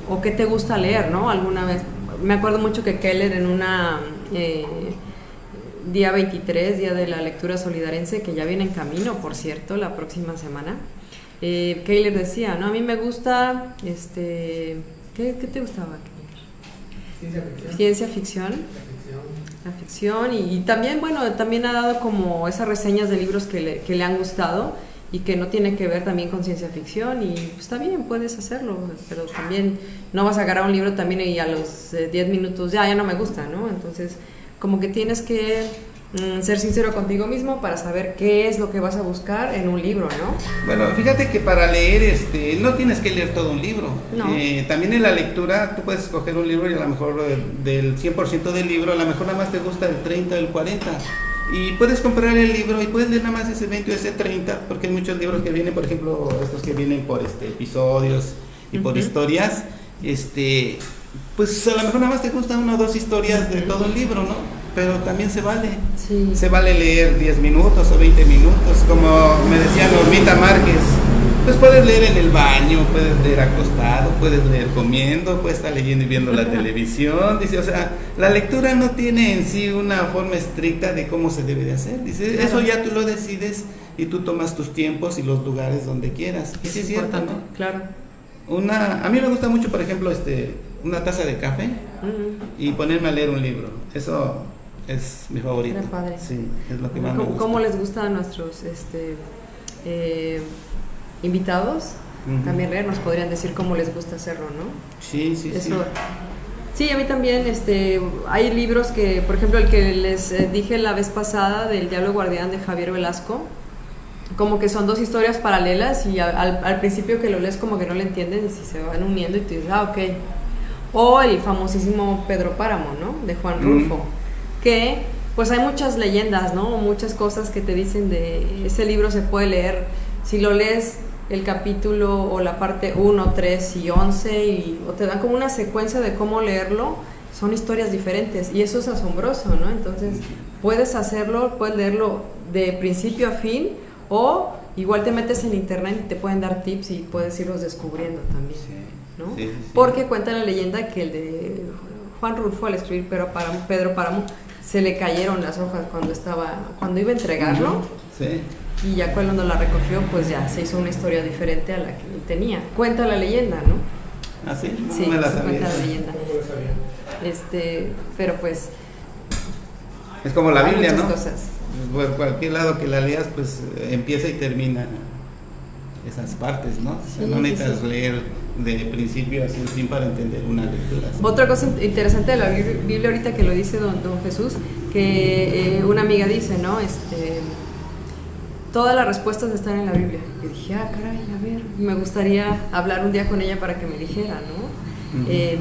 o qué te gusta leer, ¿no? Alguna vez, me acuerdo mucho que Keller en una día 23, día de la lectura solidarense, que ya viene en camino, por cierto, la próxima semana, Keller decía, ¿no? A mí me gusta, ¿qué te gustaba, Keller? Ciencia ficción. La ficción y también, bueno, también ha dado como esas reseñas de libros que le han gustado y que no tiene que ver también con ciencia ficción y pues está bien, puedes hacerlo, pero también no vas a agarrar un libro también y a los 10 minutos ya no me gusta, ¿no? Entonces, como que tienes que ser sincero contigo mismo para saber qué es lo que vas a buscar en un libro, ¿no? Bueno, fíjate que para leer, no tienes que leer todo un libro. No. También en la lectura tú puedes escoger un libro y a lo mejor del 100% del libro, a lo mejor nada más te gusta el 30 o el 40. Y puedes comprar el libro y puedes leer nada más ese 20 o ese 30, porque hay muchos libros que vienen, por ejemplo, estos que vienen por episodios y por historias, pues a lo mejor nada más te gustan 1 o 2 historias de todo el libro, ¿no? Pero también se vale. Sí. Se vale leer 10 minutos o 20 minutos, como me decía Normita Márquez. Pues puedes leer en el baño, puedes leer acostado, puedes leer comiendo, puedes estar leyendo y viendo la televisión. Dice, o sea, la lectura no tiene en sí una forma estricta de cómo se debe de hacer. Dice, claro, eso ya tú lo decides y tú tomas tus tiempos y los lugares donde quieras. Y sí es cierto, ¿no? Claro. A mí me gusta mucho, por ejemplo, una taza de café y ponerme a leer un libro. Eso es mi favorito. Era padre. Sí, es lo que más me gusta. ¿Cómo les gusta a nuestros invitados? También leer, nos podrían decir cómo les gusta hacerlo, ¿no? Sí. Sí, a mí también, hay libros que, por ejemplo, el que les dije la vez pasada del Diablo Guardián de Javier Velasco, como que son 2 historias paralelas y al principio que lo lees como que no le entiendes y se van uniendo y tú dices, ok. O el famosísimo Pedro Páramo, ¿no? De Juan Rulfo, que pues hay muchas leyendas, ¿no? Muchas cosas que te dicen de ese libro se puede leer, si lo lees el capítulo o la parte 1, 3 y 11 o te dan como una secuencia de cómo leerlo, son historias diferentes y eso es asombroso, ¿no? Entonces puedes hacerlo, puedes leerlo de principio a fin o igual te metes en internet y te pueden dar tips y puedes irlos descubriendo también, ¿no? Sí. Porque cuenta la leyenda que el de Juan Rulfo al escribir Pedro Páramo se le cayeron las hojas cuando iba a entregarlo. Sí. Y ya cuando la recogió, pues ya se hizo una historia diferente a la que él tenía. Cuenta la leyenda, ¿no? ¿Ah, sí? No sí, me la sabía. Cuenta la leyenda. Pero pues... Es como la Biblia, muchas ¿no? Cosas. Por cualquier lado que la leas, pues empieza y termina esas partes, ¿no? O sea, no necesitas leer de principio a fin para entender una lectura. ¿Sí? Otra cosa interesante de la Biblia ahorita que lo dice don Jesús, que una amiga dice, ¿no? Todas las respuestas están en la Biblia. Y dije, caray, a ver, me gustaría hablar un día con ella para que me dijera, ¿no?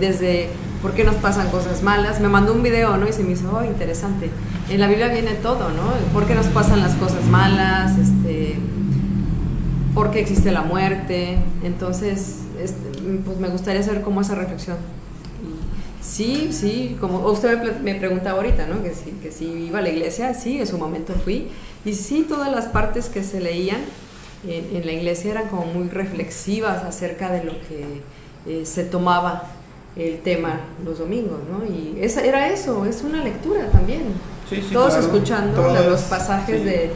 Desde por qué nos pasan cosas malas. Me mandó un video, ¿no? Y se me hizo, interesante. En la Biblia viene todo, ¿no? ¿Por qué nos pasan las cosas malas? ¿Por qué existe la muerte? Entonces, pues me gustaría hacer como esa reflexión. Sí, como usted me preguntaba ahorita, ¿no? Que si iba a la iglesia, sí, en su momento fui. Y sí, todas las partes que se leían en la iglesia eran como muy reflexivas acerca de lo que se tomaba el tema los domingos, ¿no? Y era eso, es una lectura también. Sí, todos claro, escuchando los pasajes de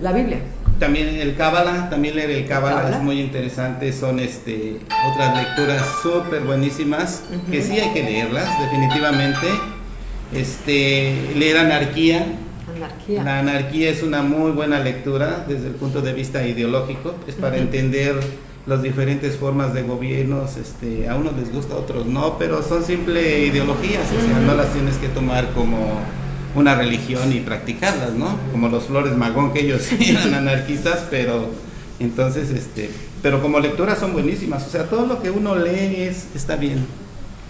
la Biblia. También el Cábala, también leer el Cábala es muy interesante, son otras lecturas súper buenísimas, que sí hay que leerlas, definitivamente. Leer Anarquía. La Anarquía es una muy buena lectura desde el punto de vista ideológico, es para entender las diferentes formas de gobiernos, a unos les gusta, a otros no, pero son simple ideologías, o sea, no las tienes que tomar como una religión y practicarlas, ¿no? Como los Flores Magón, que ellos eran anarquistas, pero entonces, pero como lecturas son buenísimas, o sea, todo lo que uno lee está bien,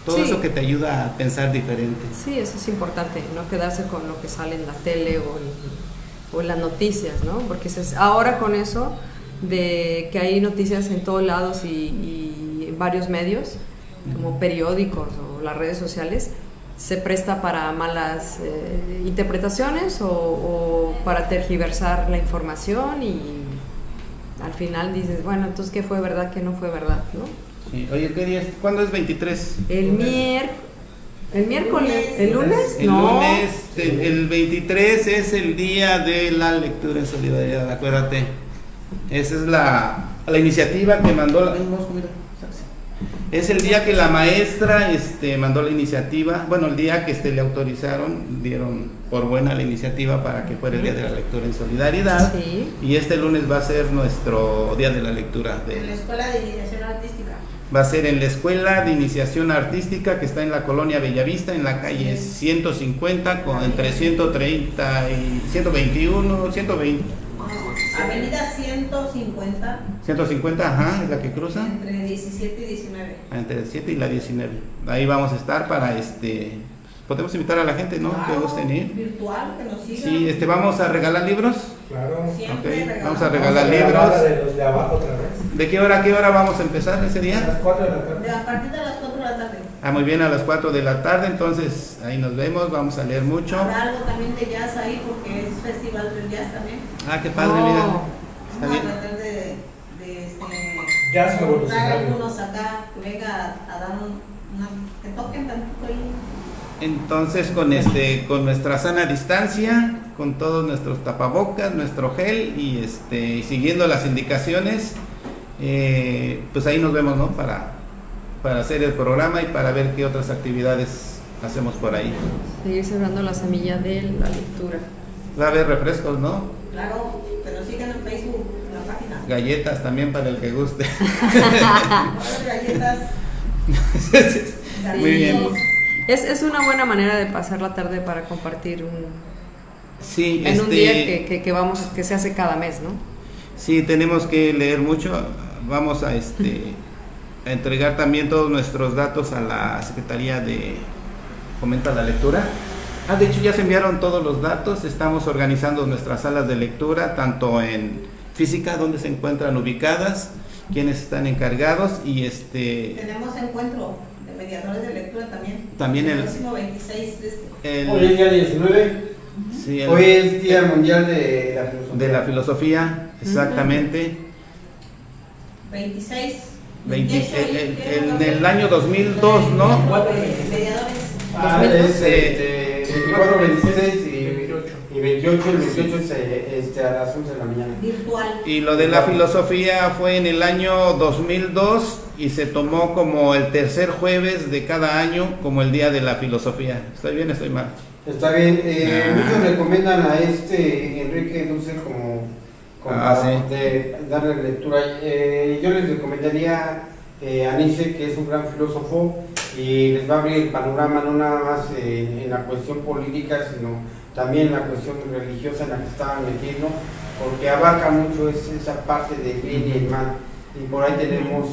todo eso que te ayuda a pensar diferente. Sí, eso es importante, no quedarse con lo que sale en la tele o en las noticias, ¿no? Porque ahora con eso de que hay noticias en todos lados y en varios medios, como periódicos o las redes sociales, se presta para malas interpretaciones o para tergiversar la información y al final dices, bueno, entonces ¿qué fue verdad, qué no fue verdad, ¿no? Sí. Oye, ¿qué día es? ¿Cuándo es 23? El miércoles, ¿el lunes? El lunes, el 23 es el día de la lectura en solidaridad, acuérdate. Esa es la iniciativa que mandó la... Es el día que la maestra mandó la iniciativa, bueno, el día que le autorizaron, dieron por buena la iniciativa para que fuera el día de la lectura en solidaridad. Sí. Y este lunes va a ser nuestro día de la lectura. En la Escuela de Iniciación Artística. Va a ser en la Escuela de Iniciación Artística que está en la colonia Bellavista, en la calle 150, entre 130 y 121, 120. Avenida 150. 150, ajá, es la que cruza. Entre 17 y 19. Entre 17 y la 19. Ahí vamos a estar para podemos invitar a la gente, ¿no? Claro, que gusten ir. Virtual, que nos sigan. Sí, vamos a regalar libros. Claro. Okay. Vamos a regalar libros. De los de abajo otra vez. ¿De qué hora a qué hora vamos a empezar ese día? A las 4 de la tarde. A partir de las 4 de la tarde. Muy bien, a las 4 de la tarde, entonces ahí nos vemos, vamos a leer mucho. Habrá algo también de jazz ahí porque es festival del jazz también. Qué padre, mira. Está bien. A tratar de jazz revolucionario. algunos acá, que venga a dar que toquen tantito ahí. Entonces con nuestra sana distancia, con todos nuestros tapabocas, nuestro gel y siguiendo las indicaciones, pues ahí nos vemos, ¿no? Para hacer el programa y para ver qué otras actividades hacemos por ahí. Seguir sembrando la semilla de la lectura. Va a haber refrescos, ¿no? Claro, pero sigan en Facebook, en la página. Galletas también para el que guste. Galletas. Muy bien. Es una buena manera de pasar la tarde para compartir sí, en un día que se hace cada mes, ¿no? Sí, tenemos que leer mucho. Vamos a entregar también todos nuestros datos a la Secretaría de Fomento a la Lectura. De hecho ya se enviaron todos los datos. Estamos organizando nuestras salas de lectura, tanto en física, donde se encuentran ubicadas, quienes están encargados y tenemos encuentro de mediadores de lectura también. También el próximo 26 hoy es día 19. Sí, hoy es Día Mundial de la Filosofía. De la filosofía, exactamente. 26. En el año 2002, ¿no? Mediadores. 24, 26 y 28. El 28 es a las 11 de la mañana. Virtual. Y lo de la filosofía fue en el año 2002 y se tomó como el tercer jueves de cada año como el Día de la Filosofía. ¿Estoy bien o estoy mal? Está bien. Muchos recomiendan a Enrique Dussel como de darle lectura. Yo les recomendaría a Nietzsche, que es un gran filósofo, y les va a abrir el panorama no nada más en la cuestión política, sino también en la cuestión religiosa en la que estaban metiendo, porque abarca mucho esa parte del bien y el mal. Y por ahí tenemos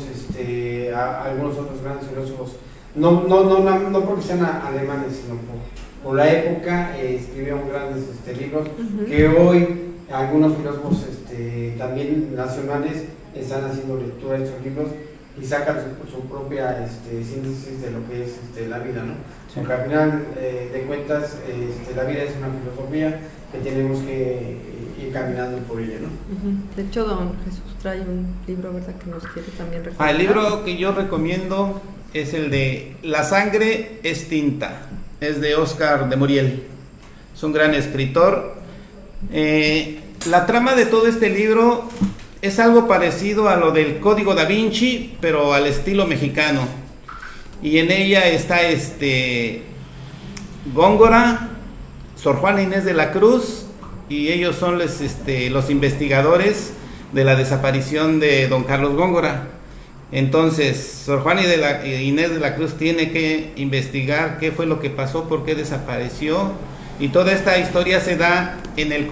a algunos otros grandes filósofos, no porque sean alemanes, sino por la época, escribieron grandes libros que hoy algunos filósofos también nacionales están haciendo lectura de estos libros y sacan su propia síntesis de lo que es la vida, ¿no? Sí. Porque al final de cuentas la vida es una filosofía que tenemos que ir caminando por ella, ¿no? De hecho, don Jesús trae un libro, ¿verdad?, que nos quiere también recomendar. El libro que yo recomiendo es el de La sangre es tinta, es de Oscar de Muriel, es un gran escritor. La trama de todo este libro es algo parecido a lo del Código Da Vinci, pero al estilo mexicano. Y en ella está Góngora, Sor Juana Inés de la Cruz, y ellos son los investigadores de la desaparición de don Carlos Góngora. Entonces, Sor Juana Inés de la Cruz tiene que investigar qué fue lo que pasó, por qué desapareció, y toda esta historia se da en el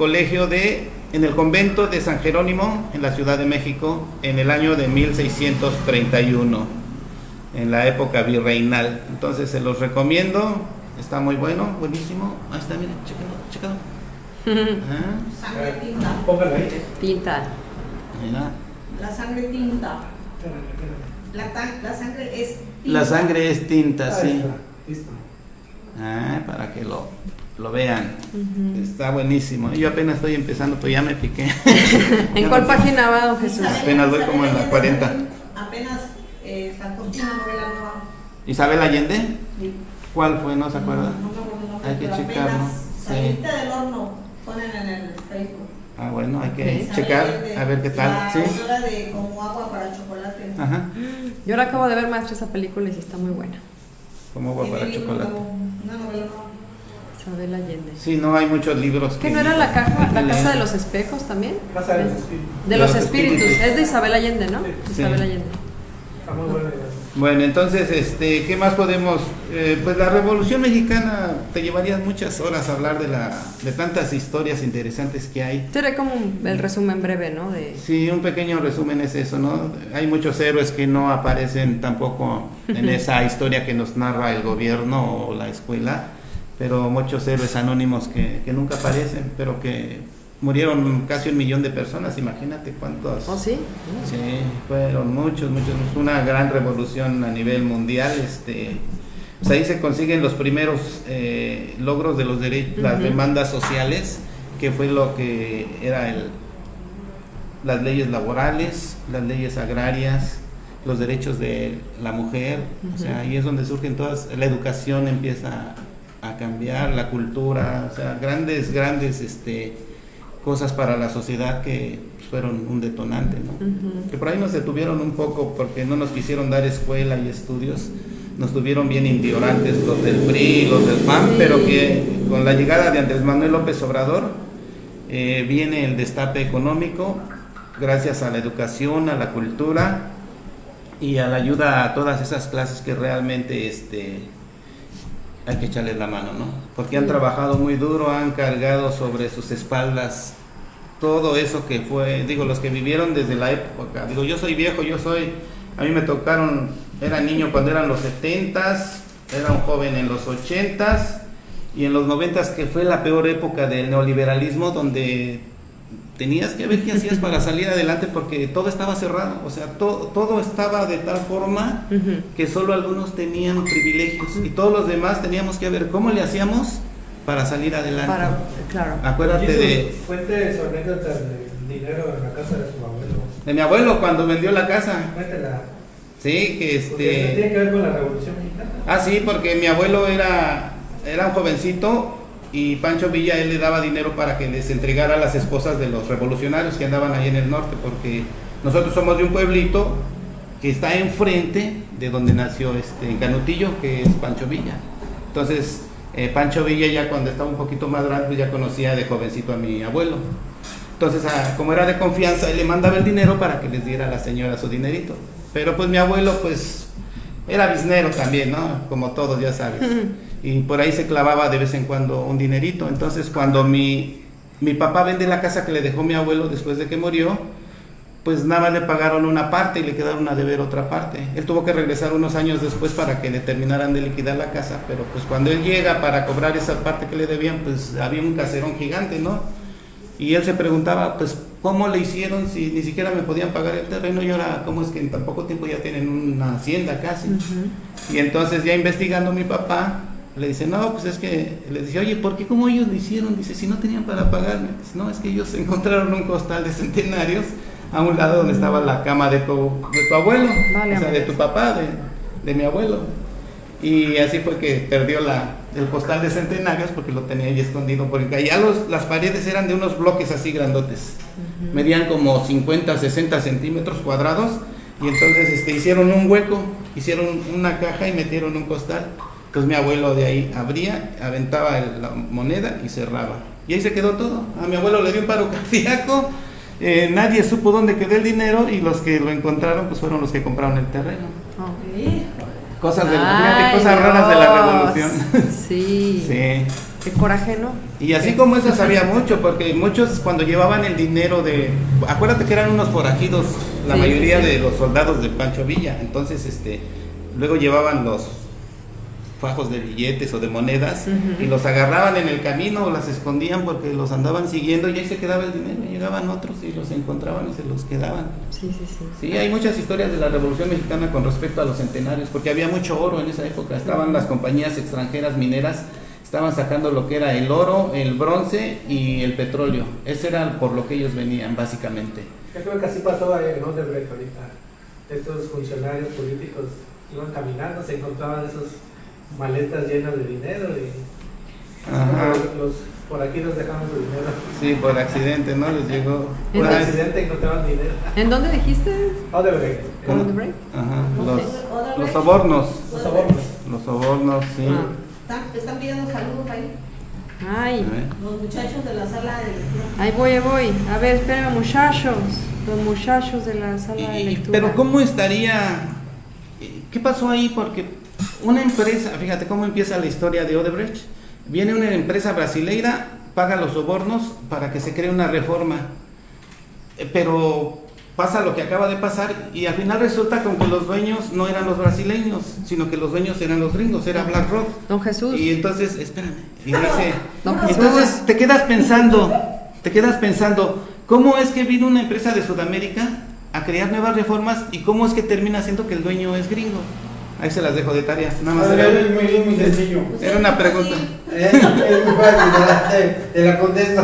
en el convento de San Jerónimo, en la Ciudad de México, en el año de 1631, en la época virreinal. Entonces se los recomiendo, está muy bueno, buenísimo. Ahí está, miren, chécalo. Sangre tinta. Póngalo ahí. Tinta. Mira. La sangre tinta. La sangre es tinta. La sangre es tinta, sí. Listo. Para que lo vean. Está buenísimo. Yo apenas estoy empezando, pero ya me piqué. ¿En cuál página va, don Jesús? Apenas voy como en la 40. Apenas sacó una novela nueva. ¿Isabel Allende? Sí. ¿Cuál fue? ¿No se acuerda? No, Hay que checarlo. Salita del horno, ponen en el Facebook. Bueno, hay que Isabel checar, Allende, a ver qué tal. La ¿Sí? autora de Como agua para chocolate. Ajá. Yo la acabo de ver, maestra, esa película y sí está muy buena. Como agua para Tiene chocolate. una novela nueva. Isabel Allende. Sí, no, hay muchos libros. ¿Que no era la casa de los espejos también? Casa de los espíritus. De los espíritus. Es de Isabel Allende, ¿no? Sí. Isabel Allende. Está muy buena. Bueno, entonces, ¿qué más podemos? Pues la Revolución Mexicana, te llevarías muchas horas a hablar de tantas historias interesantes que hay. Será como el resumen breve, ¿no? Sí, un pequeño resumen es eso, ¿no? Hay muchos héroes que no aparecen tampoco en esa historia que nos narra el gobierno o la escuela, pero muchos héroes anónimos que nunca aparecen, pero que murieron casi 1 millón de personas, imagínate cuántos. ¿Oh, sí? Sí, fueron muchos, una gran revolución a nivel mundial. Pues ahí se consiguen los primeros logros de los derechos, las demandas sociales, que fue lo que era las leyes laborales, las leyes agrarias, los derechos de la mujer. O sea, ahí es donde surgen todas, la educación empieza a cambiar, la cultura, o sea, grandes cosas para la sociedad que fueron un detonante, ¿no? Que por ahí nos detuvieron un poco porque no nos quisieron dar escuela y estudios, nos tuvieron bien ignorantes los del PRI, los del PAN, pero que con la llegada de Andrés Manuel López Obrador viene el destape económico gracias a la educación, a la cultura y a la ayuda a todas esas clases que realmente hay que echarles la mano, ¿no? Porque han trabajado muy duro, han cargado sobre sus espaldas todo eso que fue, los que vivieron desde la época. Yo soy viejo, a mí me tocaron, era niño cuando eran los 70s, era un joven en los 80s y en los 90s, que fue la peor época del neoliberalismo, donde tenías que ver qué hacías para salir adelante porque todo estaba cerrado, o sea, todo estaba de tal forma que solo algunos tenían privilegios y todos los demás teníamos que ver cómo le hacíamos para salir adelante. Claro. Acuérdate de... Cuente su anécdota del dinero en la casa de su abuelo. De mi abuelo cuando vendió la casa. Cuéntela. Sí, que Porque tiene que ver con la Revolución Mexicana. Sí, porque mi abuelo era un jovencito y Pancho Villa, él le daba dinero para que les entregara a las esposas de los revolucionarios que andaban ahí en el norte, porque nosotros somos de un pueblito que está enfrente de donde nació en Canutillo, que es Pancho Villa. Entonces, Pancho Villa ya cuando estaba un poquito más grande ya conocía de jovencito a mi abuelo. Entonces, como era de confianza, él le mandaba el dinero para que les diera a la señora su dinerito. Pero pues mi abuelo, pues, era biznero también, ¿no? Como todos, ya sabes. Y por ahí se clavaba de vez en cuando un dinerito. Entonces, cuando mi papá vende la casa que le dejó mi abuelo después de que murió, pues nada más le pagaron una parte y le quedaron a deber otra parte. Él tuvo que regresar unos años después para que le terminaran de liquidar la casa, pero pues cuando él llega para cobrar esa parte que le debían, pues había un caserón gigante, ¿no? Y él se preguntaba, pues, ¿cómo le hicieron si ni siquiera me podían pagar el terreno? Y ahora, ¿cómo es que en tan poco tiempo ya tienen una hacienda casi? Y entonces ya investigando mi papá, le dice, no, pues es que, le dice, oye, ¿por qué cómo ellos lo hicieron? Dice, si no tenían para pagarme. Dice, no, es que ellos encontraron un costal de centenarios a un lado donde estaba la cama de tu abuelo, Vale, o sea, de tu papá, de mi abuelo. Y así fue que perdió el costal de centenarios porque lo tenía ahí escondido, porque allá las paredes eran de unos bloques así grandotes, medían como 50, 60 centímetros cuadrados, y entonces hicieron un hueco, hicieron una caja y metieron un costal. Entonces mi abuelo de ahí abría, aventaba la moneda y cerraba. Y ahí se quedó todo. A mi abuelo le dio un paro cardíaco, nadie supo dónde quedó el dinero y los que lo encontraron pues fueron los que compraron el terreno. Cosas raras de la revolución. Sí. Sí. Qué coraje, ¿no? Y así como eso sabía mucho, porque muchos cuando llevaban el dinero acuérdate que eran unos forajidos, la mayoría de los soldados de Pancho Villa, entonces luego llevaban los fajos de billetes o de monedas y los agarraban en el camino o las escondían porque los andaban siguiendo y ahí se quedaba el dinero, llegaban otros y los encontraban y se los quedaban. Sí, hay muchas historias de la Revolución Mexicana con respecto a los centenarios, porque había mucho oro en esa época, estaban las compañías extranjeras mineras, estaban sacando lo que era el oro, el bronce y el petróleo, ese era por lo que ellos venían básicamente. Yo creo que así pasó en Odebrecht ahorita, estos funcionarios políticos iban caminando, se encontraban esos maletas llenas de dinero y por aquí nos dejamos el dinero. Sí, por accidente, ¿no? Les llegó. Por accidente encontraban dinero. ¿En dónde dijiste? Odebrecht. ¿Odebrecht? Ajá, los sobornos. Los sobornos, sí. Están pidiendo saludos ahí. Ay. Los muchachos de la sala de lectura. Ahí voy. A ver, espérenme, muchachos. Los muchachos de la sala de lectura. Pero ¿cómo estaría? ¿Qué pasó ahí? Porque una empresa, fíjate cómo empieza la historia de Odebrecht. Viene una empresa brasileira, paga los sobornos para que se cree una reforma. Pero pasa lo que acaba de pasar y al final resulta con que los dueños no eran los brasileños, sino que los dueños eran los gringos, era BlackRock. Don Jesús. Y entonces, espérame, y dice, Don Jesús. entonces te quedas pensando, ¿cómo es que vino una empresa de Sudamérica a crear nuevas reformas y cómo es que termina siendo que el dueño es gringo? Ahí se las dejo de tarea, nada más. Es muy sencillo. Era una pregunta. Es muy fácil, te la contesto.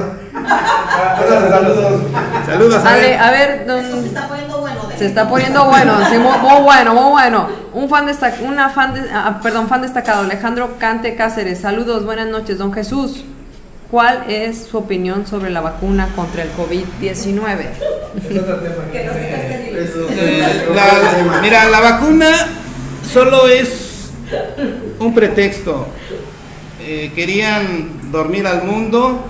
Saludos. Saludos. A ver, Esto se está poniendo bueno. Se está poniendo bueno, sí, muy bueno. Un fan destacado, Alejandro Cante Cáceres. Saludos, buenas noches, don Jesús. ¿Cuál es su opinión sobre la vacuna contra el COVID-19? Es otro tema. Que no se gaste Mira, la vacuna solo es un pretexto. Querían dormir al mundo.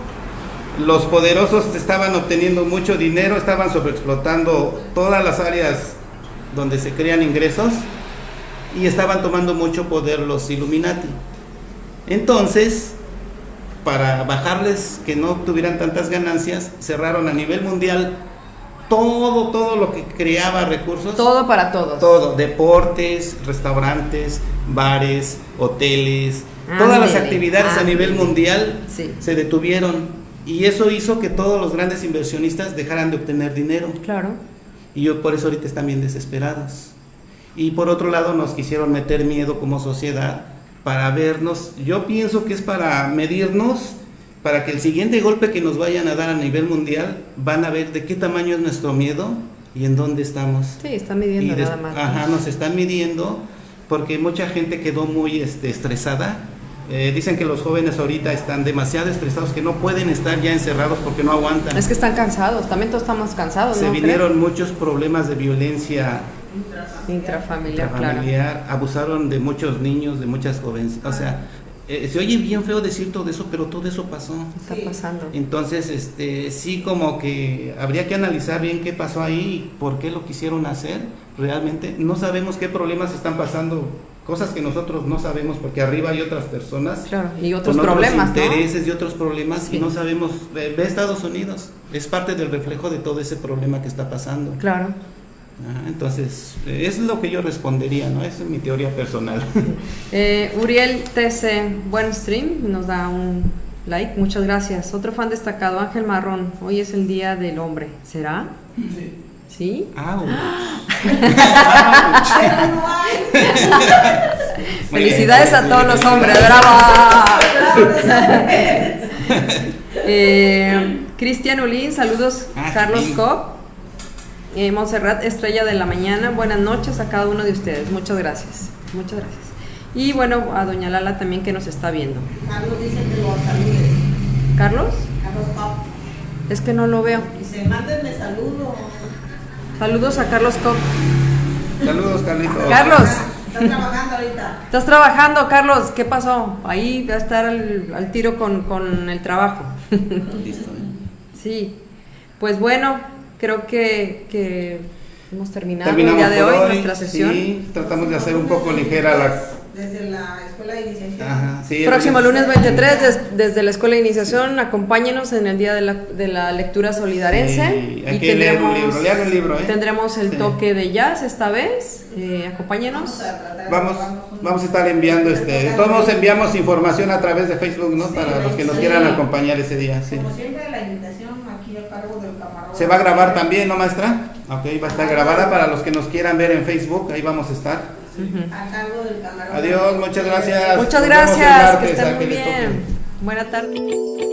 Los poderosos estaban obteniendo mucho dinero, estaban sobreexplotando todas las áreas donde se crean ingresos y estaban tomando mucho poder los Illuminati. Entonces, para bajarles que no tuvieran tantas ganancias, cerraron a nivel mundial todo lo que creaba recursos. Todo para todos. Todo, deportes, restaurantes, bares, hoteles, todas las actividades a nivel mundial se detuvieron. Y eso hizo que todos los grandes inversionistas dejaran de obtener dinero. Claro. Y por eso ahorita están bien desesperados. Y por otro lado nos quisieron meter miedo como sociedad para vernos. Yo pienso que es para medirnos, para que el siguiente golpe que nos vayan a dar a nivel mundial, van a ver de qué tamaño es nuestro miedo y en dónde estamos. Sí, están midiendo nada más. Ajá, nos están midiendo porque mucha gente quedó muy estresada. Dicen que los jóvenes ahorita están demasiado estresados, que no pueden estar ya encerrados porque no aguantan. Es que están cansados, también todos estamos cansados. Se vinieron muchos problemas de violencia intrafamiliar, abusaron de muchos niños, de muchas jóvenes. O sea, se oye bien feo decir todo eso, pero todo eso pasó. Está Sí. pasando. Entonces, sí, como que habría que analizar bien qué pasó ahí y por qué lo quisieron hacer. Realmente no sabemos qué problemas están pasando, cosas que nosotros no sabemos, porque arriba hay otras personas Claro, y otros con problemas, otros ¿no? intereses y otros problemas, Sí. y no sabemos. Ve Estados Unidos, es parte del reflejo de todo ese problema que está pasando. Claro. Ajá, entonces, es lo que yo respondería, ¿no? Esa es mi teoría personal. Uriel TC, buen stream, nos da un like, muchas gracias. Otro fan destacado, Ángel Marrón, hoy es el Día del Hombre, ¿será? Sí. ¿Sí? ¡Auch! Pero no hay. Muy Felicidades bien, a todos muy los bien. hombres, bravo. Cristian Ulín, saludos. Ah, Carlos sí. Cobb. Montserrat Estrella de la Mañana, buenas noches a cada uno de ustedes, muchas gracias, muchas gracias. Y bueno, a doña Lala también que nos está viendo. Carlos dice que lo saludes. ¿Carlos? Carlos Pop. Es que no lo veo. Dice, mándenme saludos. Saludos a Carlos Cobb. Saludos, Carlitos. Carlos. Están trabajando ahorita. ¿Estás trabajando, Carlos? ¿Qué pasó? Ahí va a estar al tiro con el trabajo. Listo, Sí, pues bueno, creo que hemos terminado Terminamos el día de por hoy nuestra sesión. Sí, tratamos de hacer un poco ligera la... Desde la escuela de iniciación. Ajá, sí, Próximo lunes 23 desde la Escuela de Iniciación, acompáñenos en el día de la lectura solidarense. Sí, hay que leer un libro, lean un libro, ¿eh? Tendremos el Sí. toque de jazz esta vez, acompáñenos. Vamos a tratar de Vamos, llevarnos un- vamos a estar enviando, de todos modos enviamos información a través de Facebook, ¿no? Sí, Para los que nos sí. quieran acompañar ese día, sí. Como siempre, la invitación aquí a cargo del camarógrafo. ¿Se va a grabar también, no, maestra? Ok, va a estar grabada para los que nos quieran ver en Facebook, ahí vamos a estar. A cargo del camarógrafo. Adiós, muchas gracias. Muchas Nos vemos el gracias, martes, que estén a muy que les toque. bien. Buena tarde.